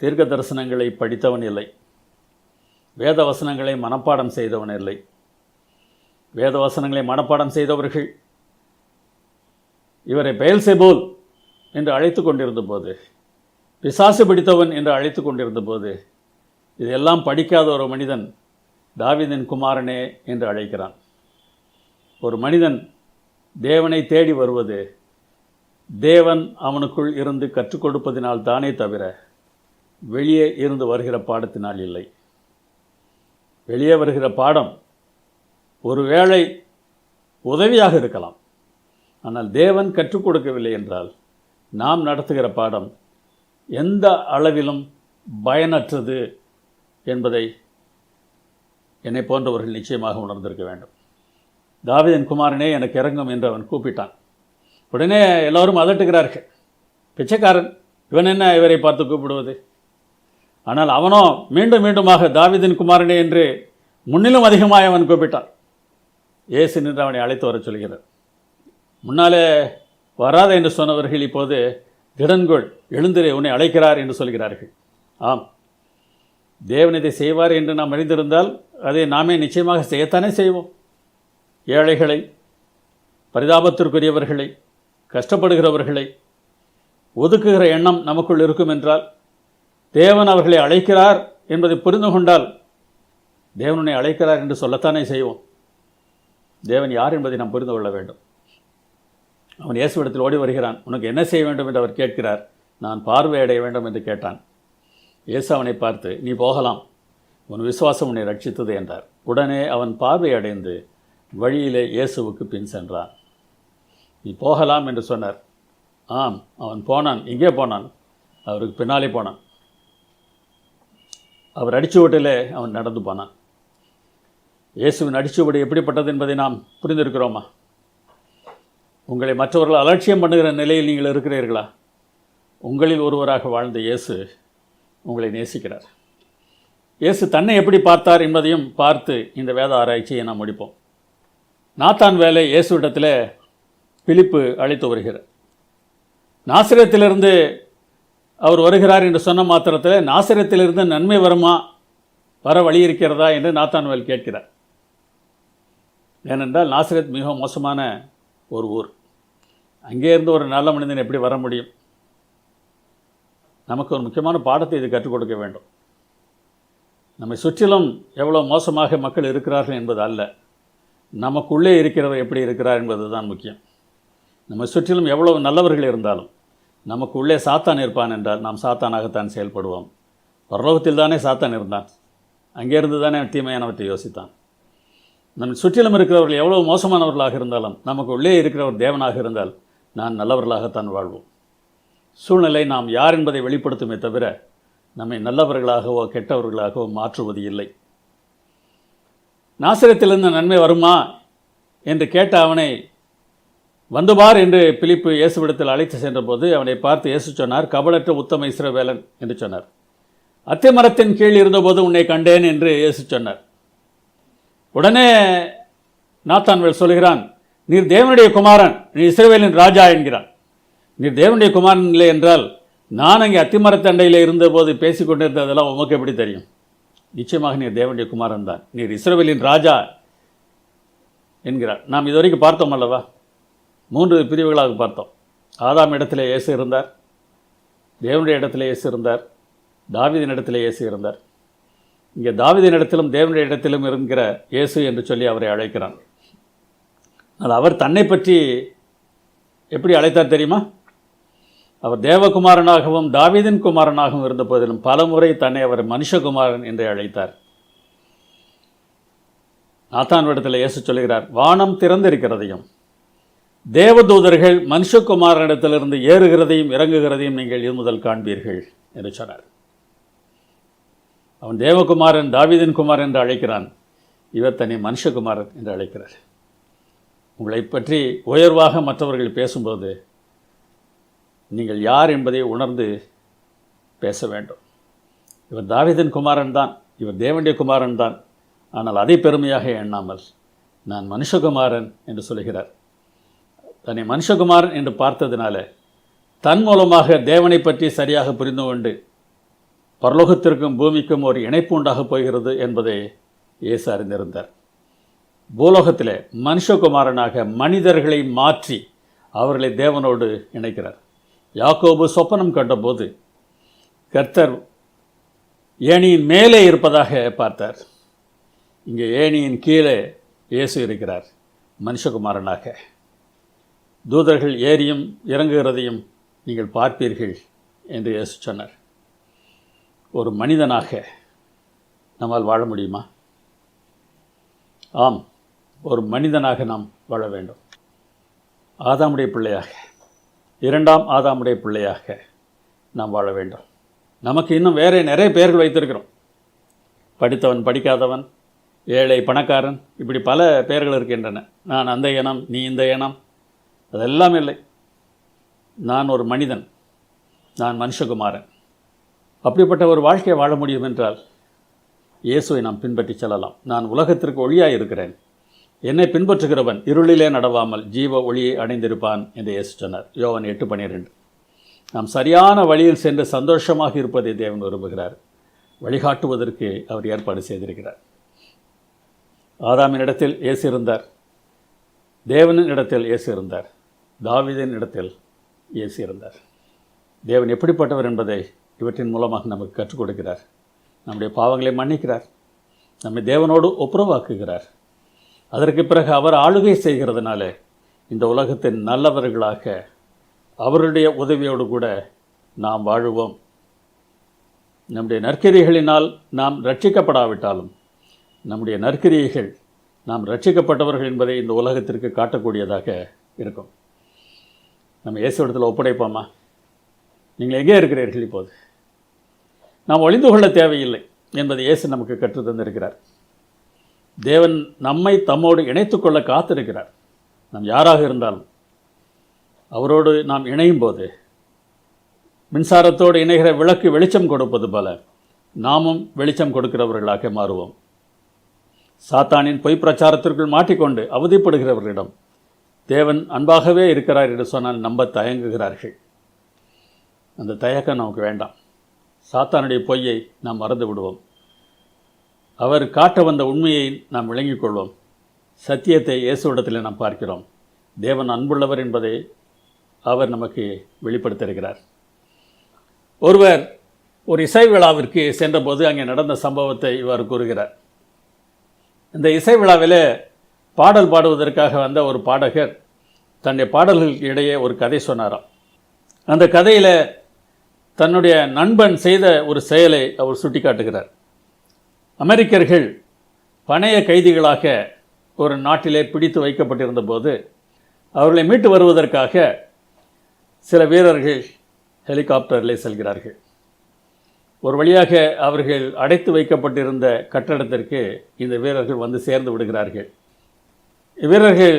தீர்க்க தரிசனங்களை படித்தவன் இல்லை, வேத வசனங்களை மனப்பாடம் செய்தவன் இல்லை. வேத வசனங்களை மனப்பாடம் செய்தவர்கள் இவரை பெயல்செபூல் என்று அழைத்து கொண்டிருந்த போது, பிசாசு பிடித்தவன் என்று அழைத்து கொண்டிருந்த போது, இதெல்லாம் படிக்காத ஒரு மனிதன் தாவீதின் குமாரனே என்று அழைக்கிறான். ஒரு மனிதன் தேவனை தேடி வருவது தேவன் அவனுக்குள் இருந்து கற்றுக் கொடுப்பதினால் தானே தவிர வெளியே இருந்து வருகிற பாடத்தினால் இல்லை. வெளியே வருகிற பாடம் ஒருவேளை உதவியாக இருக்கலாம், ஆனால் தேவன் கற்றுக் கொடுக்கவில்லை என்றால் நாம் நடத்துகிற பாடம் எந்த அளவிலும் பயனற்றது என்பதை என்னை போன்றவர்கள் நிச்சயமாக உணர்ந்திருக்க வேண்டும். தாவீதின் குமாரனே எனக்கு இறங்கும் என்று அவன் கூப்பிட்டான். உடனே எல்லோரும் அதட்டுகிறார்கள். பிச்சைக்காரன் இவன் என்ன இவரை பார்த்து கூப்பிடுவது? ஆனால் அவனோ மீண்டும் மீண்டுமாக தாவீதின் குமாரனே என்று முன்னிலும் அதிகமாக அவன் கூப்பிட்டான். இயேசு நின்று அவனை அழைத்து வரச் சொல்கிறார். முன்னாலே வராத என்று சொன்னவர்கள் இப்போது திடன்கொள், எழுந்திரே, உன்னை அழைக்கிறார் என்று சொல்கிறார்கள். ஆம், தேவன் இதை செய்வார் என்று நாம் அறிந்திருந்தால் அதை நாமே நிச்சயமாக செய்யத்தானே செய்வோம். ஏழைகளை, பரிதாபத்திற்குரியவர்களை, கஷ்டப்படுகிறவர்களை ஒதுக்குகிற எண்ணம் நமக்குள் இருக்கும் என்றால், தேவன் அவர்களை அழைக்கிறார் என்பதை புரிந்து கொண்டால் தேவனை அழைக்கிறார் என்று சொல்லத்தானே செய்வோம். தேவன் யார் என்பதை நாம் புரிந்து கொள்ள வேண்டும். அவன் இயேசுவிடத்தில் ஓடி வருகிறான். உனக்கு என்ன செய்ய வேண்டும் என்று அவர் கேட்கிறார். நான் பார்வையடைய வேண்டும் என்று கேட்டான். இயேசு அவனை பார்த்து, நீ போகலாம், உன் விசுவாசம் உன்னை ரட்சித்தது என்றார். உடனே அவன் பார்வையடைந்து வழியிலே இயேசுவுக்கு பின் சென்றான். நீ போகலாம் என்று சொன்னார். ஆம், அவன் போனான். எங்கே போனான்? அவருக்கு பின்னாலே போனான். அவர் அடிச்சுவட்டிலே அவன் நடந்து போனான். இயேசுவின் அடிச்சுவடு எப்படிப்பட்டது என்பதை நாம் புரிந்திருக்கிறோமா? உங்களை மற்றவர்கள் அலட்சியம் பண்ணுகிற நிலையில் நீங்கள் இருக்கிறீர்களா? உங்களில் ஒருவராக வாழ்ந்த இயேசு உங்களை நேசிக்கிறார். இயேசு தன்னை எப்படி பார்த்தார் என்பதையும் பார்த்து இந்த வேத ஆராய்ச்சியை நாம் முடிப்போம். நாத்தான் வேலை இயேசுவிடத்தில் பிலிப்பு அழைத்து வருகிறார். நாசரேத்திலிருந்து அவர் வருகிறார் என்று சொன்ன மாத்திரத்தில் நாசரேத்திலிருந்து நன்மை வருமா, வர வழி இருக்கிறதா என்று நாத்தான்வேல் கேட்கிறார். ஏனென்றால் நாசரேத் மிகவும் மோசமான ஒரு ஊர். அங்கே இருந்து ஒரு நல்ல மனிதன் எப்படி வர முடியும்? நமக்கு ஒரு முக்கியமான பாடத்தை இது கற்றுக் கொடுக்க வேண்டும். நம்மை சுற்றிலும் எவ்வளோ மோசமாக மக்கள் இருக்கிறார்கள் என்பது அல்ல, நமக்குள்ளே இருக்கிறவர் எப்படி இருக்கிறார் என்பது தான் முக்கியம். நம்ம சுற்றிலும் எவ்வளவு நல்லவர்கள் இருந்தாலும் நமக்கு உள்ளே சாத்தான் இருப்பான் என்றால் நாம் சாத்தானாகத்தான் செயல்படுவோம். பரலோகத்தில் தானே சாத்தான் இருந்தான், அங்கேருந்து தானே தீமையானவற்றை யோசித்தான். நம்ம சுற்றிலும் இருக்கிறவர்கள் எவ்வளவு மோசமானவர்களாக இருந்தாலும் நமக்கு உள்ளே இருக்கிறவர் தேவனாக இருந்தால் நான் நல்லவர்களாகத்தான் வாழ்வோம். சூழ்நிலை நாம் யார் என்பதை வெளிப்படுத்துமே தவிர நம்மை நல்லவர்களாகவோ கெட்டவர்களாகவோ மாற்றுவது இல்லை. நாசரேத்திலிருந்து நன்மை வருமா என்று கேட்ட அவனை வந்து பார் என்று பிலிப்பு இயேசுவிடத்தில் அழைத்து சென்றபோது அவனை பார்த்து இயேசு சொன்னார், கபடற்ற உத்தம இஸ்ரவேலன் என்று சொன்னார். அத்திமரத்தின் கீழ் இருந்தபோது உன்னை கண்டேன் என்று இயேசு சொன்னார். உடனே நாத்தான்வேல் சொல்கிறான், நீர் தேவனுடைய குமாரன், நீ இஸ்ரவேலின் ராஜா என்கிறான். நீர் தேவனுடைய குமாரன் இல்லை என்றால் நான் அங்கே அத்திமரத்தண்டையில் இருந்தபோது பேசிக்கொண்டிருந்ததெல்லாம் உமக்கு எப்படி தெரியும்? நிச்சயமாக நீர் தேவனுடைய குமாரன் தான், நீர் இஸ்ரவேலின் ராஜா என்கிறார். நாம் இதுவரைக்கும் பார்த்தோம் அல்லவா? 3 பிரிவுகளாக பார்த்தோம். ஆதாம் இடத்திலே இயேசு இருந்தார், தேவனுடைய இடத்திலே இயேசு இருந்தார், தாவீதின் இடத்திலே இயேசு இருந்தார். இங்கே தாவீதின் இடத்திலும் தேவனுடைய இடத்திலும் இருக்கிற இயேசு என்று சொல்லி அவரை அழைக்கிறான். ஆனால் அவர் தன்னை பற்றி எப்படி அழைத்தார் தெரியுமா? அவர் தேவகுமாரனாகவும் தாவீதின் குமாரனாகவும் இருந்த போதிலும் பல முறை தன்னை அவர் மனுஷகுமாரன் என்று அழைத்தார். நாத்தான்விடத்தில் இயேசு சொல்கிறார், வானம் திறந்திருக்கிறதையும் தேவதூதர்கள் மனுஷகுமாரனிடத்திலிருந்து ஏறுகிறதையும் இறங்குகிறதையும் நீங்கள் இது முதல் காண்பீர்கள் என்று சொன்னார். அவன் தேவகுமாரன் தாவீதின் குமாரன் என்று அழைக்கிறான், இவர் தன்னை மனுஷகுமாரன் என்று அழைக்கிறார். உங்களை பற்றி உயர்வாக மற்றவர்கள் பேசும்போது நீங்கள் யார் என்பதை உணர்ந்து பேச வேண்டும். இவர் தாவீதின் குமாரன் தான், இவர் தேவனுடைய குமாரன் தான், ஆனால் அதை பெருமையாக எண்ணாமல் நான் மனுஷகுமாரன் என்று சொல்கிறார். தன்னை மனுஷகுமாரன் என்று பார்த்ததினால தன் மூலமாக தேவனை பற்றி சரியாக புரிந்து கொண்டு பரலோகத்திற்கும் பூமிக்கும் ஒரு இணைப்பு உண்டாகப் போகிறது என்பதை இயேசு அறிந்திருந்தார். பூலோகத்திலே மனுஷகுமாரனாக மனிதர்களை மாற்றி அவர்களை தேவனோடு இணைக்கிறார். யாக்கோபு சொப்பனம் கண்டபோது கர்த்தர் ஏணியின் மேலே இருப்பதாக பார்த்தார். இங்கே ஏணியின் கீழே இயேசு இருக்கிறார் மனுஷகுமாரனாக. தூதர்கள் ஏறியும் இறங்குகிறதையும் நீங்கள் பார்ப்பீர்கள் என்று இயேசு சொன்னார். ஒரு மனிதனாக நம்மால் வாழ முடியுமா? ஆம், ஒரு மனிதனாக நாம் வாழ வேண்டும். ஆதாமுடைய பிள்ளையாக, 2ஆம் ஆதாமுடைய பிள்ளையாக நாம் வாழ வேண்டும். நமக்கு இன்னும் வேறு நிறைய பெயர்கள் வைத்திருக்கிறோம். படித்தவன், படிக்காதவன், ஏழை, பணக்காரன், இப்படி பல பெயர்கள் இருக்கின்றன. நான் அந்த இனம், நீ இந்த இனம், அதெல்லாம் இல்லை. நான் ஒரு மனிதன், நான் மனுஷகுமாரன். அப்படிப்பட்ட ஒரு வாழ்க்கையை வாழ முடியும் என்றால் இயேசுவை நாம் பின்பற்றி செல்லலாம். நான் உலகத்திற்கு ஒளியாக இருக்கிறேன், என்னை பின்பற்றுகிறவன் இருளிலே நடவாமல் ஜீவ ஒளியை அடைந்திருப்பான் என்று இயேசு சொன்னார். யோவான் 8:12. நாம் சரியான வழியில் சென்று சந்தோஷமாக இருப்பதை தேவன் விரும்புகிறார். வழிகாட்டுவதற்கு அவர் ஏற்பாடு செய்திருக்கிறார். ஆதாமின் இடத்தில் இயேசு இருந்தார், தேவனின் இடத்தில் இயேசு இருந்தார். தாவீதின் இடத்தில் இயேசு இருந்தார். தேவன் எப்படிப்பட்டவர் என்பதை இவற்றின் மூலமாக நமக்கு கற்றுக் கொடுக்கிறார். நம்முடைய பாவங்களை மன்னிக்கிறார், நம்மை தேவனோடு ஒப்புரவாக்குகிறார். அதற்கு பிறகு அவர் ஆளுகை செய்கிறதுனால இந்த உலகத்தின் நல்லவர்களாக அவருடைய உதவியோடு கூட நாம் வாழுவோம். நம்முடைய நற்கிரியைகளினால் நாம் ரட்சிக்கப்படாவிட்டாலும் நம்முடைய நற்கிரியைகள் நாம் ரட்சிக்கப்பட்டவர்கள் என்பதை இந்த உலகத்திற்கு காட்டக்கூடியதாக இருக்கும். நம்ம இயேசு இடத்துல ஒப்படைப்போமா? நீங்கள் எங்கே இருக்கிறீர்கள்? இப்போது நாம் ஒளிந்து கொள்ள தேவையில்லை என்பதை இயேசு நமக்கு கற்றுத் தந்திருக்கிறார். தேவன் நம்மை தம்மோடு இணைத்து கொள்ள காத்திருக்கிறார். நாம் யாராக இருந்தாலும் அவரோடு நாம் இணையும் போது மின்சாரத்தோடு இணைகிற விளக்கு வெளிச்சம் கொடுப்பது போல நாமும் வெளிச்சம் கொடுக்கிறவர்களாக மாறுவோம். சாத்தானின் பொய் பிரச்சாரத்திற்குள் மாட்டிக்கொண்டு அவதிப்படுகிறவர்களிடம் தேவன் அன்பாகவே இருக்கிறார் என்று சொன்னால் நம்ப தயங்குகிறார்கள். அந்த தயக்கம் நமக்கு வேண்டாம். சாத்தானுடைய பொய்யை நாம் மறந்து விடுவோம். அவர் காட்ட வந்த உண்மையை நாம் விளங்கிக் கொள்வோம். சத்தியத்தை இயேசுவிடத்தில் நாம் பார்க்கிறோம். தேவன் அன்புள்ளவர் என்பதை அவர் நமக்கு வெளிப்படுத்தியிருக்கிறார். ஒருவர் ஒரு இசை விழாவிற்கு சென்றபோது அங்கே நடந்த சம்பவத்தை இவர் கூறுகிறார். இந்த இசை விழாவில் பாடல் பாடுவதற்காக வந்த ஒரு பாடகர் தன்னுடைய பாடல்களுக்கு இடையே ஒரு கதை சொன்னாராம். அந்த கதையில் தன்னுடைய நண்பன் செய்த ஒரு செயலை அவர் சுட்டி காட்டுகிறார். அமெரிக்கர்கள் பணைய கைதிகளாக ஒரு நாட்டிலே பிடித்து வைக்கப்பட்டிருந்த போது அவர்களை மீட்டு வருவதற்காக சில வீரர்கள் ஹெலிகாப்டரில் செல்கிறார்கள். ஒரு வழியாக அவர்கள் அடைத்து வைக்கப்பட்டிருந்த கட்டடத்திற்கு இந்த வீரர்கள் வந்து சேர்ந்து விடுகிறார்கள். வீரர்கள்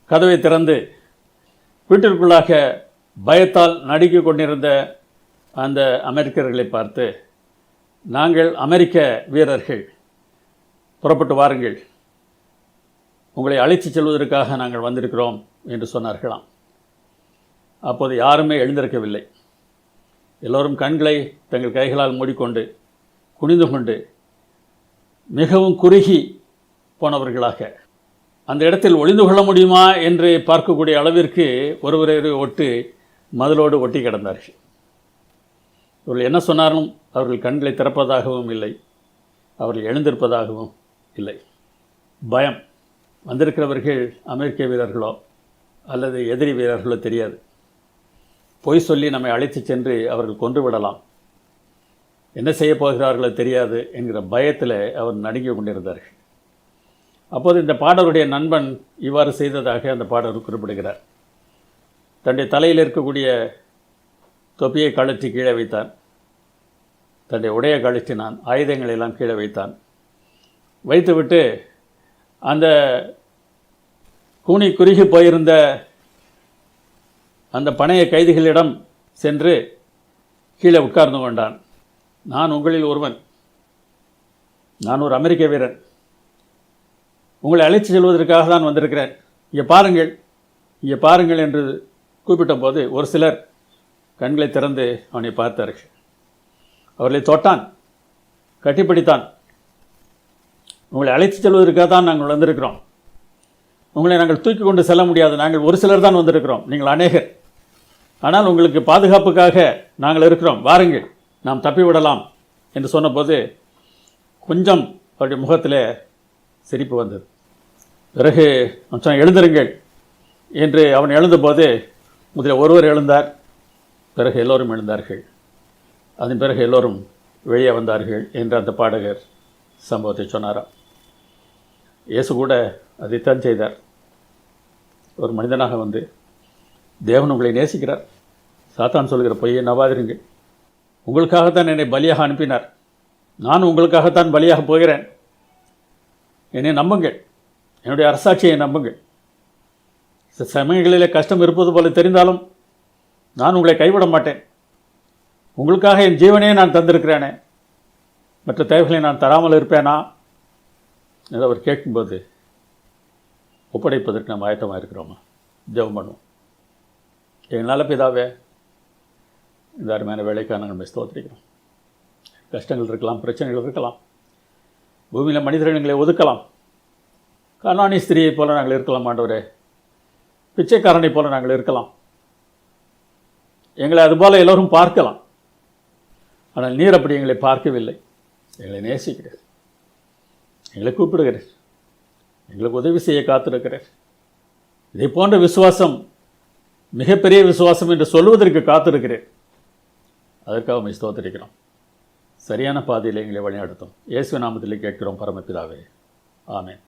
கதவை திறந்து வீட்டிற்குள்ளாக பயத்தால் நடுங்கிக் கொண்டிருந்த அந்த அமெரிக்கர்களை பார்த்து, நாங்கள் அமெரிக்க வீரர்கள், புறப்பட்டு வாருங்கள், உங்களை அழைத்து செல்வதற்காக நாங்கள் வந்திருக்கிறோம் என்று சொன்னார்களாம். அப்போது யாருமே எழுந்திருக்கவில்லை. எல்லோரும் கண்களை தங்கள் கைகளால் மூடிக்கொண்டு குனிந்து கொண்டு மிகவும் குறுகி போனவர்களாக அந்த இடத்தில் ஒளிந்து கொள்ள முடியுமா என்று பார்க்கக்கூடிய அளவிற்கு ஒருவரை ஒட்டு மதிலோடு ஒட்டி கிடந்தார்கள். இவர்கள் என்ன சொன்னாலும் அவர்கள் கண்களை திறப்பதாகவும் இல்லை, அவர்கள் எழுந்திருப்பதாகவும் இல்லை. பயம். வந்திருக்கிறவர்கள் அமெரிக்க வீரர்களோ அல்லது எதிரி வீரர்களோ தெரியாது. பொய் சொல்லி நம்மை அழைத்து சென்று அவர்கள் கொன்று விடலாம், என்ன செய்ய போகிறார்களோ தெரியாது என்கிற பயத்தில் அவர் நடுங்கி கொண்டிருந்தார்கள். அப்போது இந்த பாடலுடைய நண்பன் இவ்வாறு செய்ததாக அந்த பாடல் குறிப்பிடுகிறார். தன்னுடைய தலையில் இருக்கக்கூடிய தொப்பியை கழற்றி கீழே வைத்தான், தன்னுடைய உடையை கழற்றினான், ஆயுதங்களை எல்லாம் கீழே வைத்தான். வைத்துவிட்டு அந்த கூனி குறுகி போயிருந்த அந்த பணைய கைதிகளிடம் சென்று கீழே உட்கார்ந்து கொண்டான். நான் உங்களில் ஒருவன், நான் ஒரு அமெரிக்க வீரன், உங்களை அழைத்து செல்வதற்காக தான் வந்திருக்கிறேன், இங்கே பாருங்கள், இங்கே பாருங்கள் என்று கூப்பிட்ட போது ஒரு சிலர் கண்களை திறந்து அவனை பார்த்தார்கள். அவர்களை தொட்டான், கட்டிப்பிடித்தான். உங்களை அழைத்து செல்வதற்காக தான் நாங்கள் வந்திருக்கிறோம், உங்களை நாங்கள் தூக்கி கொண்டு செல்ல முடியாது, நாங்கள் ஒரு சிலர் தான் வந்திருக்கிறோம், நீங்கள் அநேகர், ஆனால் உங்களுக்கு பாதுகாப்புக்காக நாங்கள் இருக்கிறோம், வாருங்கள், நாம் தப்பிவிடலாம் என்று சொன்னபோது கொஞ்சம் அவருடைய முகத்தில் சிரிப்பு வந்தது. பிறகு அவன் எழுந்திருங்கள் என்று அவன் எழுந்தபோது முதலில் ஒருவர் எழுந்தார், பிறகு எல்லோரும் எழுந்தார்கள், அதன் பிறகு எல்லோரும் வெளியே வந்தார்கள் என்று அந்த பாடகர் சம்பவத்தை சொன்னாராம். இயேசு கூட அதைத்தான் செய்தார். ஒரு மனிதனாக வந்து, தேவன் உங்களை நேசிக்கிறார், சாத்தான் சொல்கிற பொய்யை நம்பாதீர்கள், உங்களுக்காகத்தான் என்னை பலியாக அனுப்பினார், நான் உங்களுக்காகத்தான் பலியாக போகிறேன், என்னை நம்புங்கள், என்னுடைய அரசாட்சியை நம்புங்கள். சமயங்களிலே கஷ்டம் இருப்பது போல தெரிந்தாலும் நான் உங்களை கைவிட மாட்டேன், உங்களுக்காக என் ஜீவனையே நான் தந்திருக்கிறேனே, மற்ற தேவைகளை நான் தராமல் இருப்பேனா என்று அவர் கேட்கும்போது ஒப்படைப்பதற்கு நாம் ஆயத்தமாக இருக்கிறோமா? ஜெபம் பண்ணுவோம். எங்களால் பிதாவே, இந்த அருமையான வேலைக்காக நாங்கள் ஸ்தோத்திரிக்கிறோம். கஷ்டங்கள் இருக்கலாம், பிரச்சனைகள் இருக்கலாம், பூமியில் மனிதர்களை ஒதுக்கலாம், கானானி ஸ்திரியை போல நாங்கள் இருக்கலாம் ஆண்டவரே. பிச்சைக்காரனை போல நாங்கள் இருக்கலாம், எங்களை அதுபோல் எல்லோரும் பார்க்கலாம். ஆனால் நீர் அப்படி எங்களை பார்க்கவில்லை. எங்களை நேசிக்கிறீர், எங்களை கூப்பிடுகிறீர், எங்களுக்கு உதவி செய்ய காத்திருக்கிறீர். இதை போன்ற விசுவாசம் மிகப்பெரிய விசுவாசம் என்று சொல்வதற்கு காத்திருக்கிறேன். அதற்காக உம்மை ஸ்தோத்திரிக்கிறோம். சரியான பாதையில் எங்களை வழிநடத்தும். இயேசு நாமத்திலே கேட்கிறோம் பரமபிதாவே, ஆமென்.